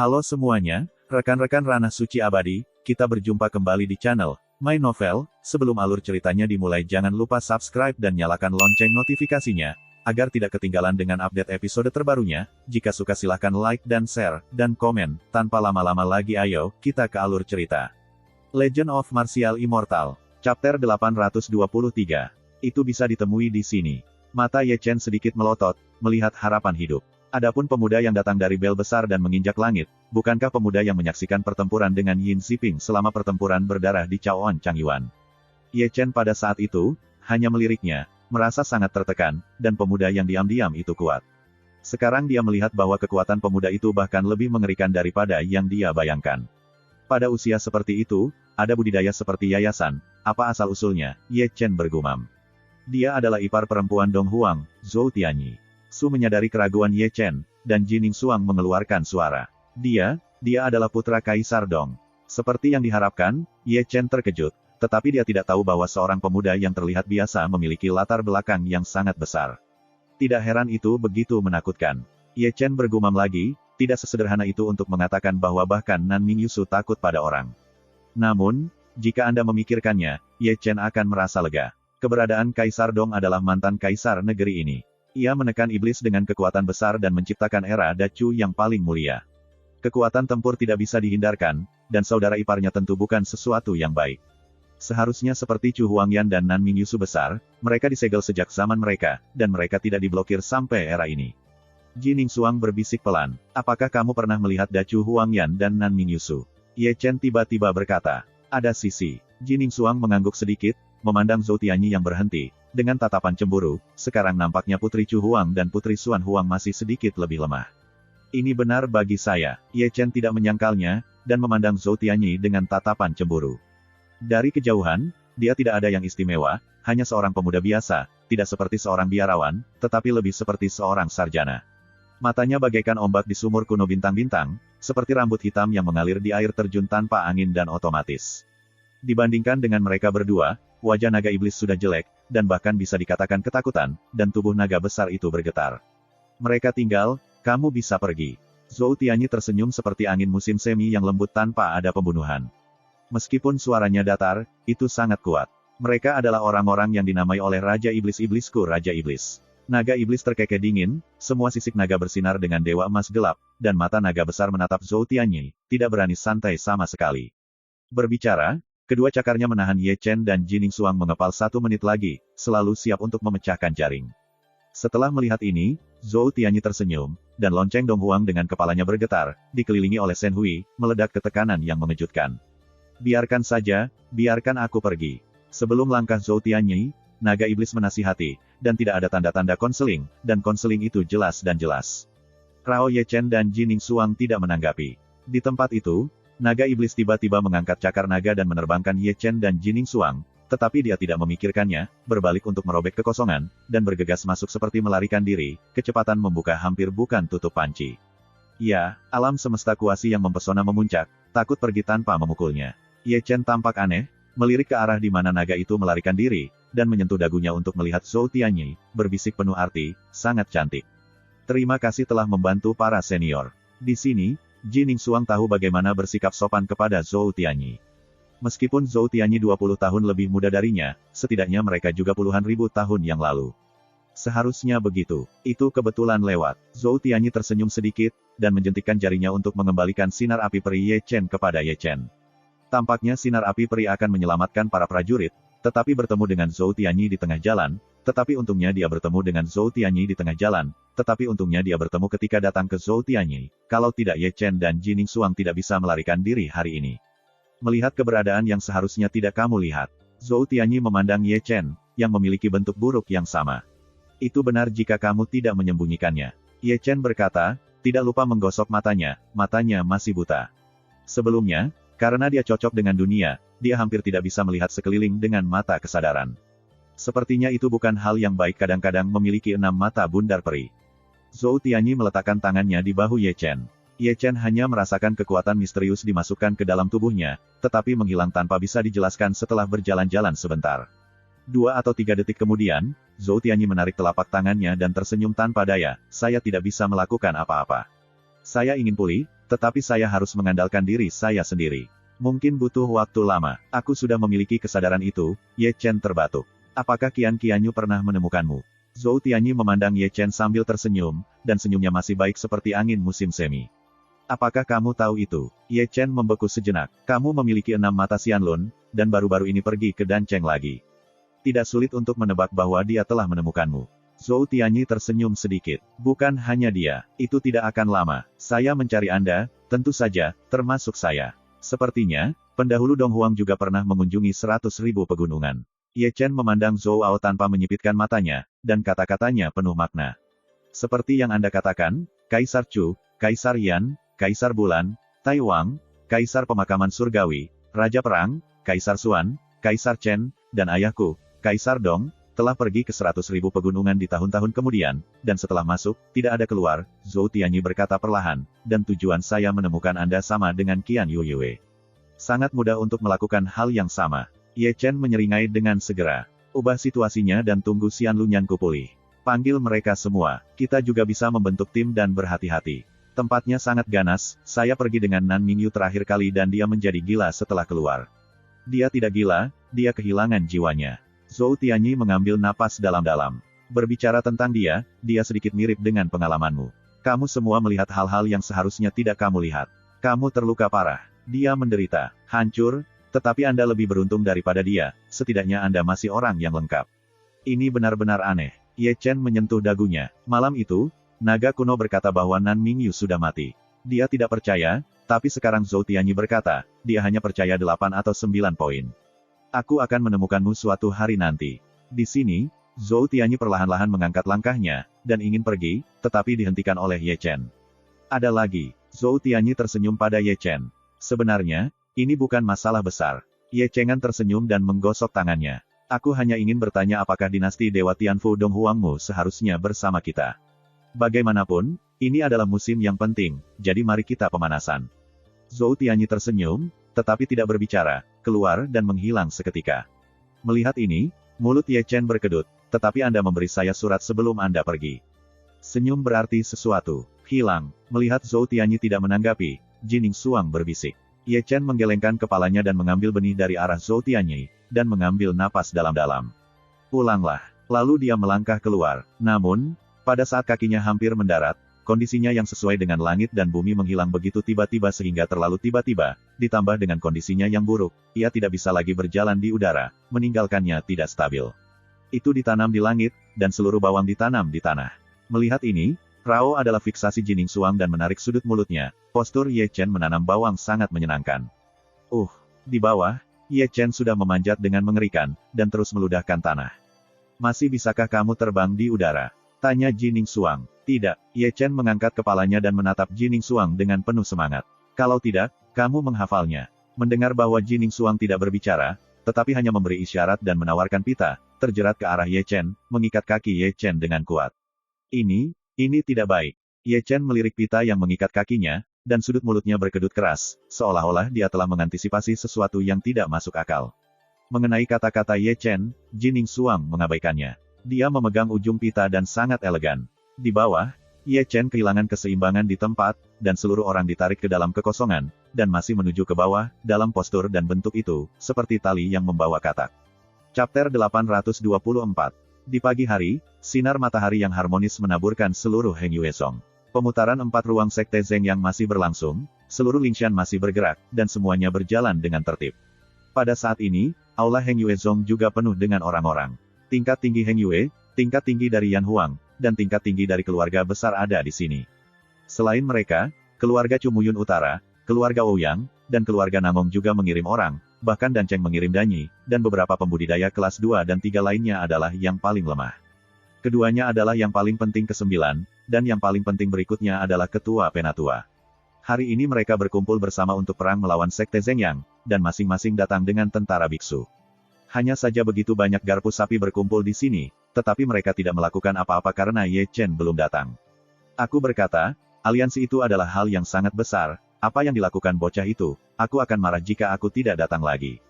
Halo semuanya, rekan-rekan Ranah Suci Abadi, kita berjumpa kembali di channel My Novel. Sebelum alur ceritanya dimulai, jangan lupa subscribe dan nyalakan lonceng notifikasinya, agar tidak ketinggalan dengan update episode terbarunya. Jika suka silahkan like dan share, dan komen. Tanpa lama-lama lagi ayo, kita ke alur cerita. Legend of Martial Immortal, Chapter 823. Itu bisa ditemui di sini. Mata Ye Chen sedikit melotot, melihat harapan hidup. Adapun pemuda yang datang dari bel besar dan menginjak langit, bukankah pemuda yang menyaksikan pertempuran dengan Yin Xiping selama pertempuran berdarah di Chaoan Changyuan? Ye Chen pada saat itu, hanya meliriknya, merasa sangat tertekan, dan pemuda yang diam-diam itu kuat. Sekarang dia melihat bahwa kekuatan pemuda itu bahkan lebih mengerikan daripada yang dia bayangkan. Pada usia seperti itu, ada budidaya seperti yayasan, apa asal-usulnya? Ye Chen bergumam. Dia adalah ipar perempuan Dong Huang, Zhou Tianyi. Su menyadari keraguan Ye Chen, dan Jining Xuang mengeluarkan suara. Dia adalah putra Kaisar Dong. Seperti yang diharapkan, Ye Chen terkejut, tetapi dia tidak tahu bahwa seorang pemuda yang terlihat biasa memiliki latar belakang yang sangat besar. Tidak heran itu begitu menakutkan. Ye Chen bergumam lagi, tidak sesederhana itu untuk mengatakan bahwa bahkan Nan Mingyusu takut pada orang. Namun, jika Anda memikirkannya, Ye Chen akan merasa lega. Keberadaan Kaisar Dong adalah mantan kaisar negeri ini. Ia menekan iblis dengan kekuatan besar dan menciptakan era Dacu yang paling mulia. Kekuatan tempur tidak bisa dihindarkan, dan saudara iparnya tentu bukan sesuatu yang baik. Seharusnya seperti Chu Huangyan dan Nan Mingyusu besar, mereka disegel sejak zaman mereka, dan mereka tidak diblokir sampai era ini. Jining Xuang berbisik pelan, apakah kamu pernah melihat Dacu Huangyan dan Nan Mingyusu? Ye Chen tiba-tiba berkata, ada sisi. Jining Xuang mengangguk sedikit, memandang Zhou Tianyi yang berhenti. Dengan tatapan cemburu, sekarang nampaknya Putri Chu Huang dan Putri Xuan Huang masih sedikit lebih lemah. Ini benar bagi saya. Ye Chen tidak menyangkalnya, dan memandang Zhou Tianyi dengan tatapan cemburu. Dari kejauhan, dia tidak ada yang istimewa, hanya seorang pemuda biasa, tidak seperti seorang biarawan, tetapi lebih seperti seorang sarjana. Matanya bagaikan ombak di sumur kuno bintang-bintang, seperti rambut hitam yang mengalir di air terjun tanpa angin dan otomatis. Dibandingkan dengan mereka berdua, wajah naga iblis sudah jelek, dan bahkan bisa dikatakan ketakutan, dan tubuh naga besar itu bergetar. Mereka tinggal, kamu bisa pergi. Zhou Tianyi tersenyum seperti angin musim semi yang lembut tanpa ada pembunuhan. Meskipun suaranya datar, itu sangat kuat. Mereka adalah orang-orang yang dinamai oleh Raja Iblis-Iblisku Raja Iblis. Naga iblis terkekeh dingin, semua sisik naga bersinar dengan dewa emas gelap, dan mata naga besar menatap Zhou Tianyi, tidak berani santai sama sekali. Berbicara, kedua cakarnya menahan Ye Chen dan Jining Xuang mengepal 1 menit lagi, selalu siap untuk memecahkan jaring. Setelah melihat ini, Zhou Tianyi tersenyum, dan lonceng Dong Huang dengan kepalanya bergetar, dikelilingi oleh Shen Hui, meledak ketekanan yang mengejutkan. Biarkan saja, biarkan aku pergi. Sebelum langkah Zhou Tianyi, naga iblis menasihati, dan tidak ada tanda-tanda konseling, dan konseling itu jelas dan jelas. Rao Ye Chen dan Jining Xuang tidak menanggapi. Di tempat itu, naga iblis tiba-tiba mengangkat cakar naga dan menerbangkan Ye Chen dan Jining Xuang, tetapi dia tidak memikirkannya, berbalik untuk merobek kekosongan, dan bergegas masuk seperti melarikan diri, kecepatan membuka hampir bukan tutup panci. Ya, alam semesta kuasi yang mempesona memuncak, takut pergi tanpa memukulnya. Ye Chen tampak aneh, melirik ke arah di mana naga itu melarikan diri, dan menyentuh dagunya untuk melihat Zhou Tianyi, berbisik penuh arti, sangat cantik. Terima kasih telah membantu para senior. Di sini, Jining Xuang tahu bagaimana bersikap sopan kepada Zhou Tianyi. Meskipun Zhou Tianyi 20 tahun lebih muda darinya, setidaknya mereka juga puluhan ribu tahun yang lalu. Seharusnya begitu. Itu kebetulan lewat. Zhou Tianyi tersenyum sedikit, dan menjentikkan jarinya untuk mengembalikan sinar api peri Ye Chen kepada Ye Chen. Tampaknya sinar api peri akan menyelamatkan para prajurit, tetapi bertemu dengan Zhou Tianyi di tengah jalan, tetapi untungnya dia bertemu dengan Zhou Tianyi di tengah jalan, tetapi untungnya dia bertemu ketika datang ke Zhou Tianyi, kalau tidak Ye Chen dan Jining Xuang tidak bisa melarikan diri hari ini. Melihat keberadaan yang seharusnya tidak kamu lihat, Zhou Tianyi memandang Ye Chen, yang memiliki bentuk buruk yang sama. Itu benar jika kamu tidak menyembunyikannya. Ye Chen berkata, tidak lupa menggosok matanya masih buta. Sebelumnya, karena dia cocok dengan dunia, dia hampir tidak bisa melihat sekeliling dengan mata kesadaran. Sepertinya itu bukan hal yang baik kadang-kadang memiliki 6 mata bundar peri. Zhou Tianyi meletakkan tangannya di bahu Ye Chen. Ye Chen hanya merasakan kekuatan misterius dimasukkan ke dalam tubuhnya, tetapi menghilang tanpa bisa dijelaskan setelah berjalan-jalan sebentar. 2 atau 3 detik kemudian, Zhou Tianyi menarik telapak tangannya dan tersenyum tanpa daya, saya tidak bisa melakukan apa-apa. Saya ingin pulih, Tetapi saya harus mengandalkan diri saya sendiri. Mungkin butuh waktu lama. Aku sudah memiliki kesadaran itu. Ye Chen terbatuk. Apakah Qian Qianyu pernah menemukanmu? Zhou Tianyi memandang Ye Chen sambil tersenyum, dan senyumnya masih baik seperti angin musim semi. Apakah kamu tahu itu? Ye Chen membeku sejenak. Kamu memiliki 6 mata Xianlun, dan baru-baru ini pergi ke Dancheng lagi. Tidak sulit untuk menebak bahwa dia telah menemukanmu. Zhou Tianyi tersenyum sedikit. Bukan hanya dia, itu tidak akan lama. Saya mencari Anda, tentu saja, termasuk saya. Sepertinya, pendahulu Dong Huang juga pernah mengunjungi 100.000 pegunungan. Ye Chen memandang Zhou Ao tanpa menyipitkan matanya, dan kata-katanya penuh makna. Seperti yang Anda katakan, Kaisar Chu, Kaisar Yan, Kaisar Bulan, Tai Wang, Kaisar Pemakaman Surgawi, Raja Perang, Kaisar Xuan, Kaisar Chen, dan ayahku, Kaisar Dong, telah pergi ke 100.000 pegunungan di tahun-tahun kemudian, dan setelah masuk, tidak ada keluar. Zhou Tianyi berkata perlahan, dan tujuan saya menemukan Anda sama dengan Qian Yuyue. Sangat mudah untuk melakukan hal yang sama. Ye Chen menyeringai dengan segera. Ubah situasinya dan tunggu Xianlunyanku pulih. Panggil mereka semua. Kita juga bisa membentuk tim dan berhati-hati. Tempatnya sangat ganas. Saya pergi dengan Nan Mingyu terakhir kali dan dia menjadi gila setelah keluar. Dia tidak gila, dia kehilangan jiwanya. Zhou Tianyi mengambil napas dalam-dalam. Berbicara tentang dia sedikit mirip dengan pengalamanmu. Kamu semua melihat hal-hal yang seharusnya tidak kamu lihat. Kamu terluka parah. Dia menderita, hancur, tetapi Anda lebih beruntung daripada dia, setidaknya Anda masih orang yang lengkap. Ini benar-benar aneh. Ye Chen menyentuh dagunya. Malam itu, naga kuno berkata bahwa Nan Mingyu sudah mati. Dia tidak percaya, tapi sekarang Zhou Tianyi berkata, dia hanya percaya 8 atau 9 poin. Aku akan menemukanmu suatu hari nanti. Di sini, Zhou Tianyi perlahan-lahan mengangkat langkahnya, dan ingin pergi, tetapi dihentikan oleh Ye Chen. Ada lagi. Zhou Tianyi tersenyum pada Ye Chen. Sebenarnya, ini bukan masalah besar. Ye Chengan tersenyum dan menggosok tangannya. Aku hanya ingin bertanya apakah dinasti Dewa Tianfu Dong Huangmu seharusnya bersama kita. Bagaimanapun, ini adalah musim yang penting, jadi mari kita pemanasan. Zhou Tianyi tersenyum, tetapi tidak berbicara, keluar dan menghilang seketika. Melihat ini, mulut Ye Chen berkedut, tetapi Anda memberi saya surat sebelum Anda pergi. Senyum berarti sesuatu. Hilang. Melihat Zhou Tianyi tidak menanggapi, Jining Xuang berbisik. Ye Chen menggelengkan kepalanya dan mengambil benih dari arah Zhou Tianyi, dan mengambil napas dalam-dalam. Pulanglah. Lalu dia melangkah keluar. Namun, pada saat kakinya hampir mendarat, kondisinya yang sesuai dengan langit dan bumi menghilang begitu tiba-tiba sehingga terlalu tiba-tiba, ditambah dengan kondisinya yang buruk, ia tidak bisa lagi berjalan di udara, meninggalkannya tidak stabil. Itu ditanam di langit, dan seluruh bawang ditanam di tanah. Melihat ini, Rao adalah fiksasi Jining Xuang dan menarik sudut mulutnya. Postur Ye Chen menanam bawang sangat menyenangkan. Di bawah, Ye Chen sudah memanjat dengan mengerikan, dan terus meludahkan tanah. Masih bisakah kamu terbang di udara? Tanya Jining Xuang. Tidak. Ye Chen mengangkat kepalanya dan menatap Jining Xuang dengan penuh semangat. Kalau tidak, kamu menghafalnya. Mendengar bahwa Jining Xuang tidak berbicara, tetapi hanya memberi isyarat dan menawarkan pita, terjerat ke arah Ye Chen, mengikat kaki Ye Chen dengan kuat. Ini tidak baik. Ye Chen melirik pita yang mengikat kakinya, dan sudut mulutnya berkedut keras, seolah-olah dia telah mengantisipasi sesuatu yang tidak masuk akal. Mengenai kata-kata Ye Chen, Jining Xuang mengabaikannya. Dia memegang ujung pita dan sangat elegan. Di bawah, Ye Chen kehilangan keseimbangan di tempat, dan seluruh orang ditarik ke dalam kekosongan, dan masih menuju ke bawah, dalam postur dan bentuk itu, seperti tali yang membawa katak. Chapter 824. Di pagi hari, sinar matahari yang harmonis menaburkan seluruh Heng Yue Song. Pemutaran 4 ruang Sekte Zeng yang masih berlangsung, seluruh Lingshan masih bergerak, dan semuanya berjalan dengan tertib. Pada saat ini, Aula Heng Yue Song juga penuh dengan orang-orang. Tingkat tinggi Heng Yue, tingkat tinggi dari Yan Huang, dan tingkat tinggi dari keluarga besar ada di sini. Selain mereka, keluarga Cumuyun Utara, keluarga Ouyang, dan keluarga Namong juga mengirim orang, bahkan Dancheng mengirim Danyi, dan beberapa pembudidaya kelas 2 dan 3 lainnya adalah yang paling lemah. Keduanya adalah yang paling penting ke-9, dan yang paling penting berikutnya adalah Ketua Penatua. Hari ini mereka berkumpul bersama untuk perang melawan Sekte Zengyang, dan masing-masing datang dengan tentara biksu. Hanya saja begitu banyak garpu sapi berkumpul di sini, tetapi mereka tidak melakukan apa-apa karena Ye Chen belum datang. Aku berkata, aliansi itu adalah hal yang sangat besar, apa yang dilakukan bocah itu, aku akan marah jika aku tidak datang lagi.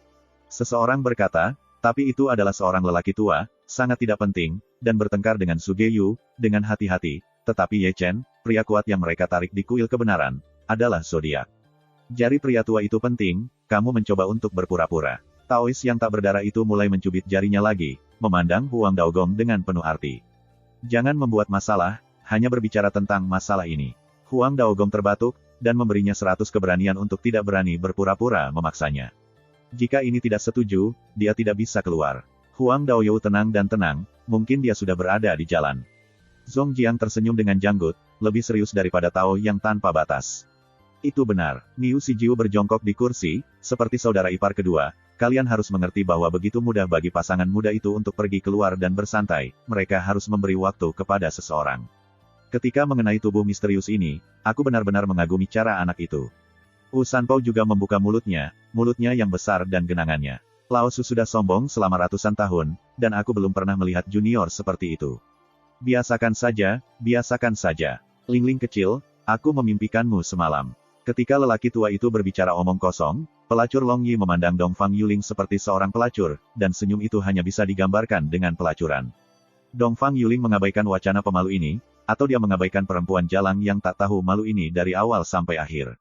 Seseorang berkata, tapi itu adalah seorang lelaki tua, sangat tidak penting, dan bertengkar dengan Su Geyu, dengan hati-hati, tetapi Ye Chen, pria kuat yang mereka tarik di kuil kebenaran, adalah zodiak. Jari pria tua itu penting, kamu mencoba untuk berpura-pura. Taois yang tak berdarah itu mulai mencubit jarinya lagi, memandang Huang Daogong dengan penuh arti. Jangan membuat masalah, hanya berbicara tentang masalah ini. Huang Daogong terbatuk, dan memberinya 100 keberanian untuk tidak berani berpura-pura memaksanya. Jika ini tidak setuju, dia tidak bisa keluar. Huang Daoyou tenang dan tenang, mungkin dia sudah berada di jalan. Zhong Jiang tersenyum dengan janggut, lebih serius daripada Tao yang tanpa batas. Itu benar, Niu Shijiu berjongkok di kursi, seperti saudara ipar kedua, kalian harus mengerti bahwa begitu mudah bagi pasangan muda itu untuk pergi keluar dan bersantai, mereka harus memberi waktu kepada seseorang. Ketika mengenai tubuh misterius ini, aku benar-benar mengagumi cara anak itu. Wu Sanpao juga membuka mulutnya yang besar dan genangannya. Lao Su sudah sombong selama ratusan tahun, dan aku belum pernah melihat junior seperti itu. Biasakan saja, biasakan saja. Ling-Ling kecil, aku memimpikanmu semalam. Ketika lelaki tua itu berbicara omong kosong, pelacur Long Yi memandang Dongfang Yuling seperti seorang pelacur, dan senyum itu hanya bisa digambarkan dengan pelacuran. Dongfang Yuling mengabaikan wacana pemalu ini, atau dia mengabaikan perempuan jalang yang tak tahu malu ini dari awal sampai akhir.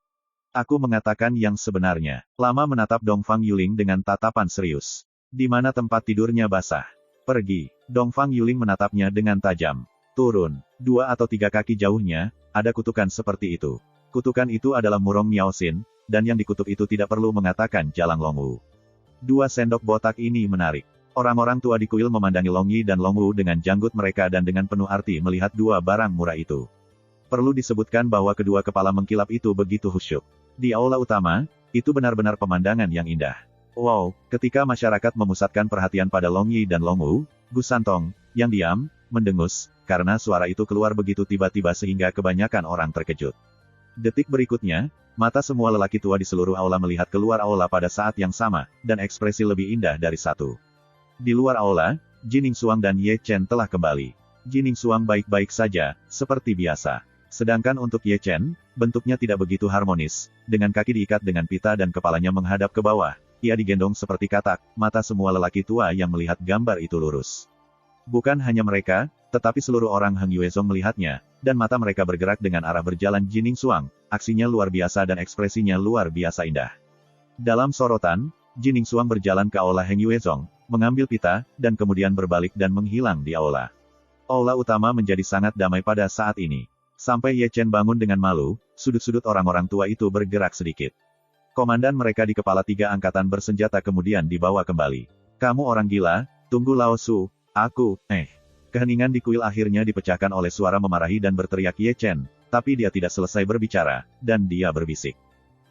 Aku mengatakan yang sebenarnya. Lama menatap Dongfang Yuling dengan tatapan serius. Di mana tempat tidurnya basah? Pergi. Dongfang Yuling menatapnya dengan tajam. Turun. 2 atau 3 kaki jauhnya, ada kutukan seperti itu. Kutukan itu adalah Murong Miaoxin, dan yang dikutuk itu tidak perlu mengatakan Jalang Longwu. 2 sendok botak ini menarik. Orang-orang tua di kuil memandangi Long Yi dan Long Wu dengan janggut mereka dan dengan penuh arti melihat 2 barang murah itu. Perlu disebutkan bahwa kedua kepala mengkilap itu begitu khusyuk. Di aula utama, itu benar-benar pemandangan yang indah. Wow, ketika masyarakat memusatkan perhatian pada Long Yi dan Long Wu, Gu Santong, yang diam, mendengus, karena suara itu keluar begitu tiba-tiba sehingga kebanyakan orang terkejut. Detik berikutnya, mata semua lelaki tua di seluruh aula melihat keluar aula pada saat yang sama, dan ekspresi lebih indah dari satu. Di luar aula, Jining Xuang dan Ye Chen telah kembali. Jining Xuang baik-baik saja, seperti biasa. Sedangkan untuk Ye Chen, bentuknya tidak begitu harmonis, dengan kaki diikat dengan pita dan kepalanya menghadap ke bawah, ia digendong seperti katak, mata semua lelaki tua yang melihat gambar itu lurus. Bukan hanya mereka, tetapi seluruh orang Heng Yuezong melihatnya, dan mata mereka bergerak dengan arah berjalan Jining Xuang, aksinya luar biasa dan ekspresinya luar biasa indah. Dalam sorotan, Jining Xuang berjalan ke aula Heng Yuezong, mengambil pita, dan kemudian berbalik dan menghilang di aula. Aula utama menjadi sangat damai pada saat ini. Sampai Ye Chen bangun dengan malu, sudut-sudut orang-orang tua itu bergerak sedikit. Komandan mereka di kepala 3 angkatan bersenjata kemudian dibawa kembali. Kamu orang gila, tunggu Lao Su, aku, Keheningan di kuil akhirnya dipecahkan oleh suara memarahi dan berteriak Ye Chen, tapi dia tidak selesai berbicara, dan dia berbisik.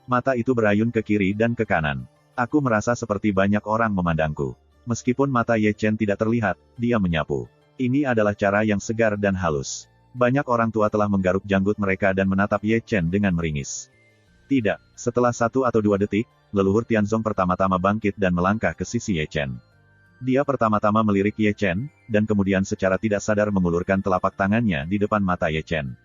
Mata itu berayun ke kiri dan ke kanan. Aku merasa seperti banyak orang memandangku. Meskipun mata Ye Chen tidak terlihat, dia menyapu. Ini adalah cara yang segar dan halus. Banyak orang tua telah menggaruk janggut mereka dan menatap Ye Chen dengan meringis. Tidak, setelah 1 atau 2 detik, leluhur Tianzong pertama-tama bangkit dan melangkah ke sisi Ye Chen. Dia pertama-tama melirik Ye Chen, dan kemudian secara tidak sadar mengulurkan telapak tangannya di depan mata Ye Chen.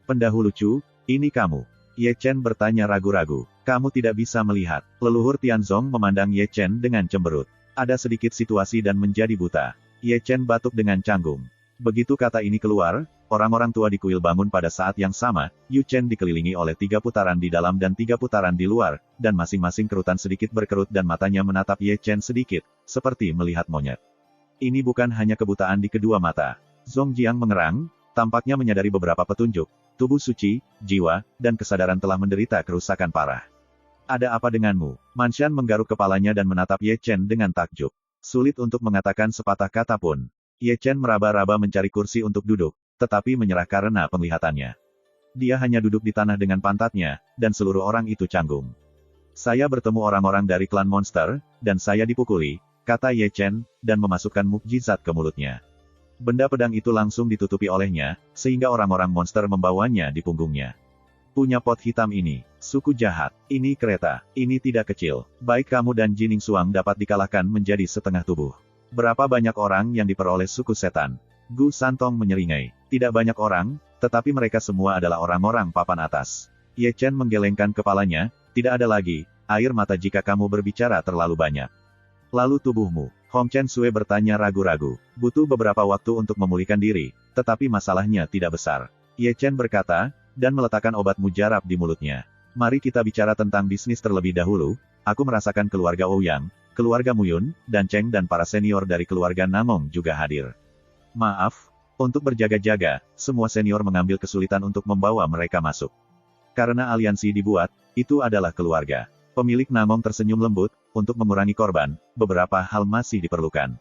Pendahulu Chu, ini kamu. Ye Chen bertanya ragu-ragu. Kamu tidak bisa melihat. Leluhur Tianzong memandang Ye Chen dengan cemberut. Ada sedikit situasi dan menjadi buta. Ye Chen batuk dengan canggung. Begitu kata ini keluar, orang-orang tua di kuil bangun pada saat yang sama, Yu Chen dikelilingi oleh 3 putaran di dalam dan 3 putaran di luar, dan masing-masing kerutan sedikit berkerut dan matanya menatap Ye Chen sedikit, seperti melihat monyet. Ini bukan hanya kebutaan di kedua mata. Zhong Jiang mengerang, tampaknya menyadari beberapa petunjuk, tubuh suci, jiwa, dan kesadaran telah menderita kerusakan parah. Ada apa denganmu? Manshan menggaruk kepalanya dan menatap Ye Chen dengan takjub. Sulit untuk mengatakan sepatah kata pun. Ye Chen meraba-raba mencari kursi untuk duduk, tetapi menyerah karena penglihatannya. Dia hanya duduk di tanah dengan pantatnya, dan seluruh orang itu canggung. Saya bertemu orang-orang dari klan monster, dan saya dipukuli, kata Ye Chen, dan memasukkan mukjizat ke mulutnya. Benda pedang itu langsung ditutupi olehnya, sehingga orang-orang monster membawanya di punggungnya. Punya pot hitam ini, suku jahat, ini kereta, ini tidak kecil, baik kamu dan Jining Xuang dapat dikalahkan menjadi setengah tubuh. Berapa banyak orang yang diperoleh suku setan? Gu Santong menyeringai. Tidak banyak orang, tetapi mereka semua adalah orang-orang papan atas. Ye Chen menggelengkan kepalanya, tidak ada lagi, air mata jika kamu berbicara terlalu banyak. Lalu tubuhmu, Hong Chen Sui bertanya ragu-ragu. Butuh beberapa waktu untuk memulihkan diri, tetapi masalahnya tidak besar. Ye Chen berkata, dan meletakkan obat mujarab di mulutnya. Mari kita bicara tentang bisnis terlebih dahulu. Aku merasakan keluarga Ouyang, keluarga Muyun, dan Cheng dan para senior dari keluarga Namong juga hadir. Maaf, untuk berjaga-jaga, semua senior mengambil kesulitan untuk membawa mereka masuk. Karena aliansi dibuat, itu adalah keluarga. Pemilik Namong tersenyum lembut, untuk mengurangi korban, beberapa hal masih diperlukan.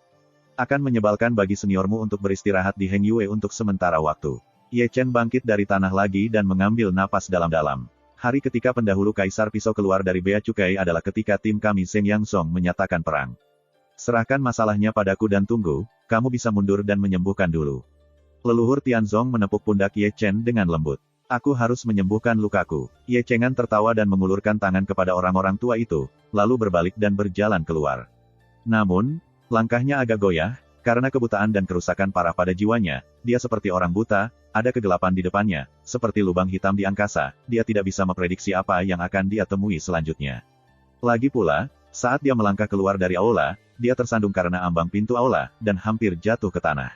Akan menyebalkan bagi seniormu untuk beristirahat di Heng Yue untuk sementara waktu. Ye Chen bangkit dari tanah lagi dan mengambil napas dalam-dalam. Hari ketika pendahulu Kaisar Pisau keluar dari Bea Cukai adalah ketika tim kami Seng Yang Song menyatakan perang. Serahkan masalahnya padaku dan tunggu, kamu bisa mundur dan menyembuhkan dulu. Leluhur Tianzong menepuk pundak Ye Chen dengan lembut. Aku harus menyembuhkan lukaku. Ye Chengan tertawa dan mengulurkan tangan kepada orang-orang tua itu, lalu berbalik dan berjalan keluar. Namun, langkahnya agak goyah, karena kebutaan dan kerusakan parah pada jiwanya, dia seperti orang buta, ada kegelapan di depannya, seperti lubang hitam di angkasa, dia tidak bisa memprediksi apa yang akan dia temui selanjutnya. Lagi pula, saat dia melangkah keluar dari aula, dia tersandung karena ambang pintu aula, dan hampir jatuh ke tanah.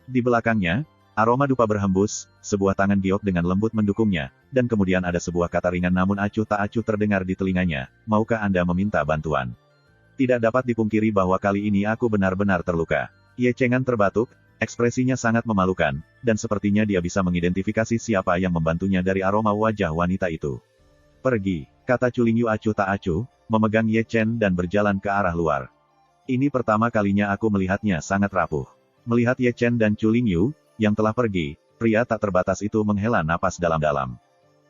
Di belakangnya, aroma dupa berhembus, sebuah tangan giok dengan lembut mendukungnya, dan kemudian ada sebuah kata ringan namun acuh tak acuh terdengar di telinganya, maukah Anda meminta bantuan? Tidak dapat dipungkiri bahwa kali ini aku benar-benar terluka. Ye Chengan terbatuk, ekspresinya sangat memalukan, dan sepertinya dia bisa mengidentifikasi siapa yang membantunya dari aroma wajah wanita itu. Pergi, kata Culingyu acuh tak acuh, memegang Ye Chen dan berjalan ke arah luar. Ini pertama kalinya aku melihatnya sangat rapuh. Melihat Ye Chen dan Culingyu, yang telah pergi, pria tak terbatas itu menghela napas dalam-dalam.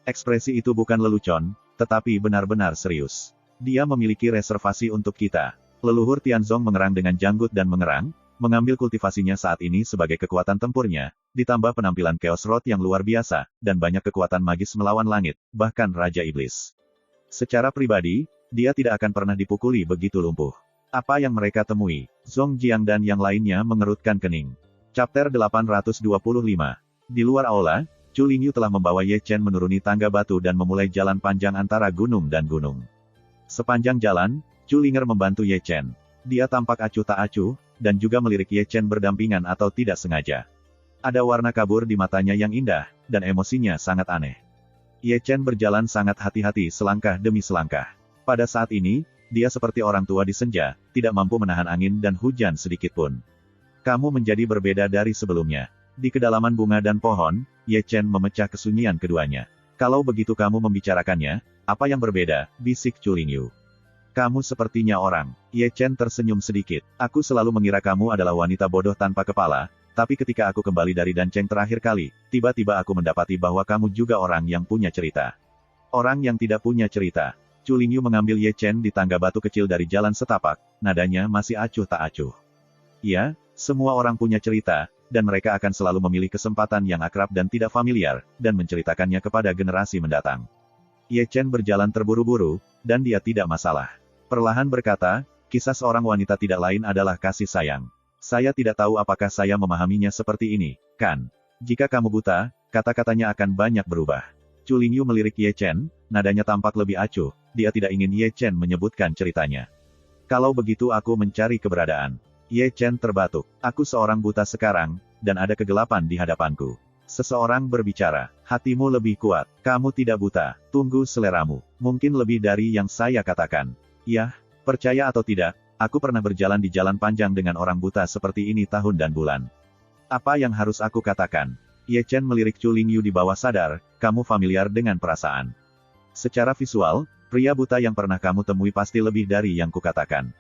Ekspresi itu bukan lelucon, tetapi benar-benar serius. Dia memiliki reservasi untuk kita. Leluhur Tianzong mengerang dengan janggut dan mengerang, mengambil kultivasinya saat ini sebagai kekuatan tempurnya, ditambah penampilan Chaos Rod yang luar biasa, dan banyak kekuatan magis melawan langit, bahkan Raja Iblis. Secara pribadi, dia tidak akan pernah dipukuli begitu lumpuh. Apa yang mereka temui? Zhong Jiang dan yang lainnya mengerutkan kening. Chapter 825. Di luar aula, Chu Lingyu telah membawa Ye Chen menuruni tangga batu dan memulai jalan panjang antara gunung dan gunung. Sepanjang jalan, Chu Linger membantu Ye Chen. Dia tampak acuh tak acuh, dan juga melirik Ye Chen berdampingan atau tidak sengaja. Ada warna kabur di matanya yang indah, dan emosinya sangat aneh. Ye Chen berjalan sangat hati-hati selangkah demi selangkah. Pada saat ini, dia seperti orang tua di senja, tidak mampu menahan angin dan hujan sedikitpun. Kamu menjadi berbeda dari sebelumnya. Di kedalaman bunga dan pohon, Ye Chen memecah kesunyian keduanya. Kalau begitu kamu membicarakannya, apa yang berbeda, bisik Chu Lingyu. Kamu sepertinya orang. Ye Chen tersenyum sedikit. Aku selalu mengira kamu adalah wanita bodoh tanpa kepala, tapi ketika aku kembali dari Dancheng terakhir kali, tiba-tiba aku mendapati bahwa kamu juga orang yang punya cerita. Orang yang tidak punya cerita. Chu Lingyu mengambil Ye Chen di tangga batu kecil dari jalan setapak, nadanya masih acuh tak acuh. Ya, semua orang punya cerita, dan mereka akan selalu memilih kesempatan yang akrab dan tidak familiar, dan menceritakannya kepada generasi mendatang. Ye Chen berjalan terburu-buru, dan dia tidak masalah. Perlahan berkata, kisah seorang wanita tidak lain adalah kasih sayang. Saya tidak tahu apakah saya memahaminya seperti ini, kan? Jika kamu buta, kata-katanya akan banyak berubah. Chu Lingyu melirik Ye Chen, nadanya tampak lebih acuh, dia tidak ingin Ye Chen menyebutkan ceritanya. Kalau begitu aku mencari keberadaan. Ye Chen terbatuk. Aku seorang buta sekarang, dan ada kegelapan di hadapanku. Seseorang berbicara, hatimu lebih kuat, kamu tidak buta, tunggu seleramu, mungkin lebih dari yang saya katakan. Yah, percaya atau tidak, aku pernah berjalan di jalan panjang dengan orang buta seperti ini tahun dan bulan. Apa yang harus aku katakan? Ye Chen melirik Chu Lingyu di bawah sadar, kamu familiar dengan perasaan. Secara visual, pria buta yang pernah kamu temui pasti lebih dari yang kukatakan.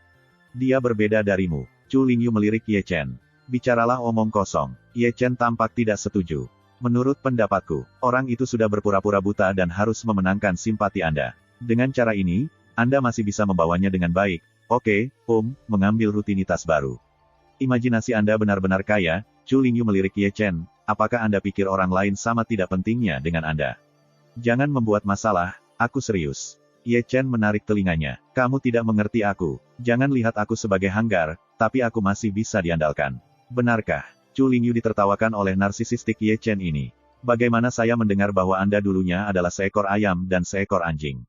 Dia berbeda darimu. Chu Lingyu melirik Ye Chen. Bicaralah omong kosong. Ye Chen tampak tidak setuju. Menurut pendapatku, orang itu sudah berpura-pura buta dan harus memenangkan simpati Anda. Dengan cara ini, Anda masih bisa membawanya dengan baik. Oke, mengambil rutinitas baru. Imajinasi Anda benar-benar kaya. Chu Lingyu melirik Ye Chen, apakah Anda pikir orang lain sama tidak pentingnya dengan Anda? Jangan membuat masalah, aku serius. Ye Chen menarik telinganya. Kamu tidak mengerti aku. Jangan lihat aku sebagai hanggar, tapi aku masih bisa diandalkan. Benarkah? Chu Lingyu ditertawakan oleh narsisistik Ye Chen ini. Bagaimana saya mendengar bahwa Anda dulunya adalah seekor ayam dan seekor anjing?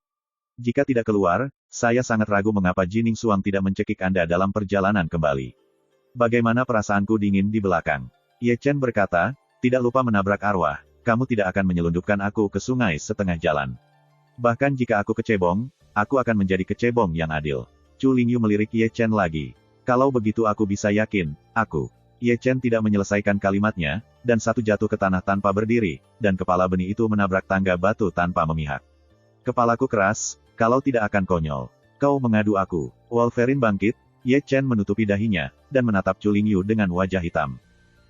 Jika tidak keluar, saya sangat ragu mengapa Jining Suang tidak mencekik Anda dalam perjalanan kembali. Bagaimana perasaanku dingin di belakang? Ye Chen berkata, tidak lupa menabrak arwah, kamu tidak akan menyelundupkan aku ke sungai setengah jalan. Bahkan jika aku kecebong, aku akan menjadi kecebong yang adil. Chu Lingyu melirik Ye Chen lagi. Kalau begitu aku bisa yakin, aku. Ye Chen tidak menyelesaikan kalimatnya, dan satu jatuh ke tanah tanpa berdiri, dan kepala benih itu menabrak tangga batu tanpa memihak. Kepalaku keras, kalau tidak akan konyol. Kau mengadu aku. Wolverine bangkit, Ye Chen menutupi dahinya, dan menatap Chu Lingyu dengan wajah hitam.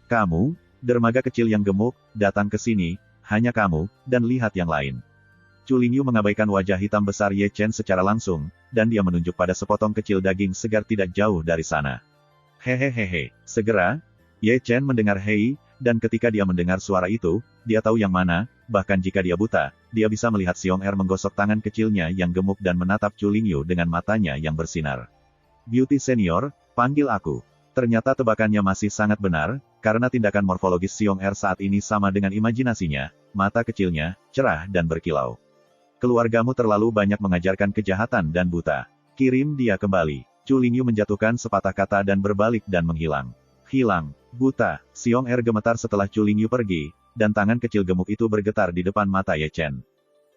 Kamu, dermaga kecil yang gemuk, datang ke sini, hanya kamu, dan lihat yang lain. Chu Lingyu mengabaikan wajah hitam besar Ye Chen secara langsung, dan dia menunjuk pada sepotong kecil daging segar tidak jauh dari sana. Hehehehe. Segera, Ye Chen mendengar hei, dan ketika dia mendengar suara itu, dia tahu yang mana, bahkan jika dia buta, dia bisa melihat Xiong Er menggosok tangan kecilnya yang gemuk dan menatap Chu Lingyu dengan matanya yang bersinar. Beauty Senior, panggil aku. Ternyata tebakannya masih sangat benar, karena tindakan morfologis Xiong Er saat ini sama dengan imajinasinya, mata kecilnya, cerah dan berkilau. Keluargamu terlalu banyak mengajarkan kejahatan dan buta. Kirim dia kembali. Chu Lingyu menjatuhkan sepatah kata dan berbalik dan menghilang. Hilang. Buta. Xiong Er gemetar setelah Chu Lingyu pergi, dan tangan kecil gemuk itu bergetar di depan mata Ye Chen.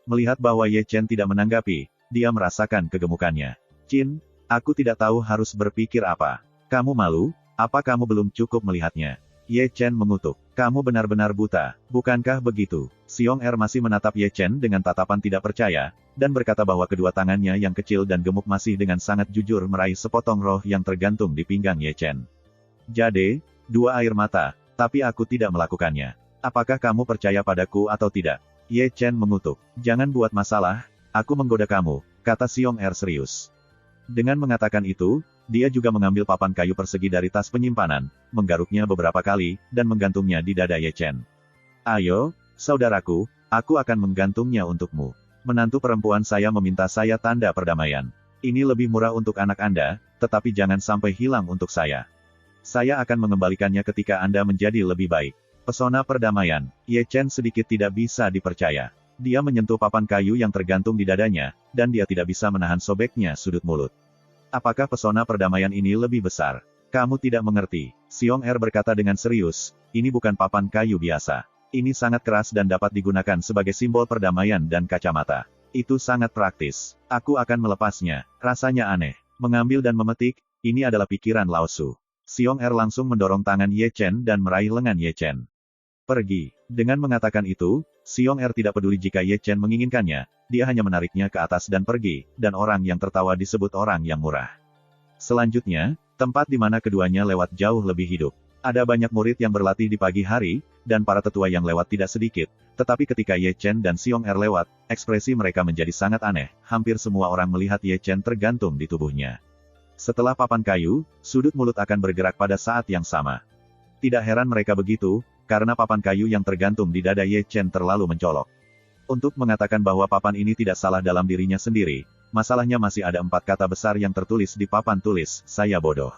Melihat bahwa Ye Chen tidak menanggapi, dia merasakan kegemukannya. Chin, aku tidak tahu harus berpikir apa. Kamu malu? Apa kamu belum cukup melihatnya? Ye Chen mengutuk. Kamu benar-benar buta, bukankah begitu? Xiong Er masih menatap Ye Chen dengan tatapan tidak percaya, dan berkata bahwa kedua tangannya yang kecil dan gemuk masih dengan sangat jujur meraih sepotong roh yang tergantung di pinggang Ye Chen. Jade, dua air mata, tapi aku tidak melakukannya. Apakah kamu percaya padaku atau tidak? Ye Chen mengutuk. Jangan buat masalah, aku menggoda kamu, kata Xiong Er serius. Dengan mengatakan itu, dia juga mengambil papan kayu persegi dari tas penyimpanan, menggaruknya beberapa kali, dan menggantungnya di dada Ye Chen. Ayo, saudaraku, aku akan menggantungnya untukmu. Menantu perempuan saya meminta saya tanda perdamaian. Ini lebih murah untuk anak Anda, tetapi jangan sampai hilang untuk saya. Saya akan mengembalikannya ketika Anda menjadi lebih baik. Pesona perdamaian. Ye Chen sedikit tidak bisa dipercaya. Dia menyentuh papan kayu yang tergantung di dadanya, dan dia tidak bisa menahan sobeknya sudut mulut. Apakah pesona perdamaian ini lebih besar? Kamu tidak mengerti. Xiong Er berkata dengan serius, ini bukan papan kayu biasa. Ini sangat keras dan dapat digunakan sebagai simbol perdamaian dan kacamata. Itu sangat praktis. Aku akan melepasnya. Rasanya aneh. Mengambil dan memetik, ini adalah pikiran Lao Su. Xiong Er langsung mendorong tangan Ye Chen dan meraih lengan Ye Chen. Pergi. Dengan mengatakan itu, Xiong Er tidak peduli jika Ye Chen menginginkannya, dia hanya menariknya ke atas dan pergi, dan orang yang tertawa disebut orang yang murah. Selanjutnya, tempat di mana keduanya lewat jauh lebih hidup. Ada banyak murid yang berlatih di pagi hari, dan para tetua yang lewat tidak sedikit, tetapi ketika Ye Chen dan Xiong Er lewat, ekspresi mereka menjadi sangat aneh, hampir semua orang melihat Ye Chen tergantung di tubuhnya. Setelah papan kayu, sudut mulut akan bergerak pada saat yang sama. Tidak heran mereka begitu, karena papan kayu yang tergantung di dada Ye Chen terlalu mencolok. Untuk mengatakan bahwa papan ini tidak salah dalam dirinya sendiri, masalahnya masih ada 4 kata besar yang tertulis di papan tulis, saya bodoh.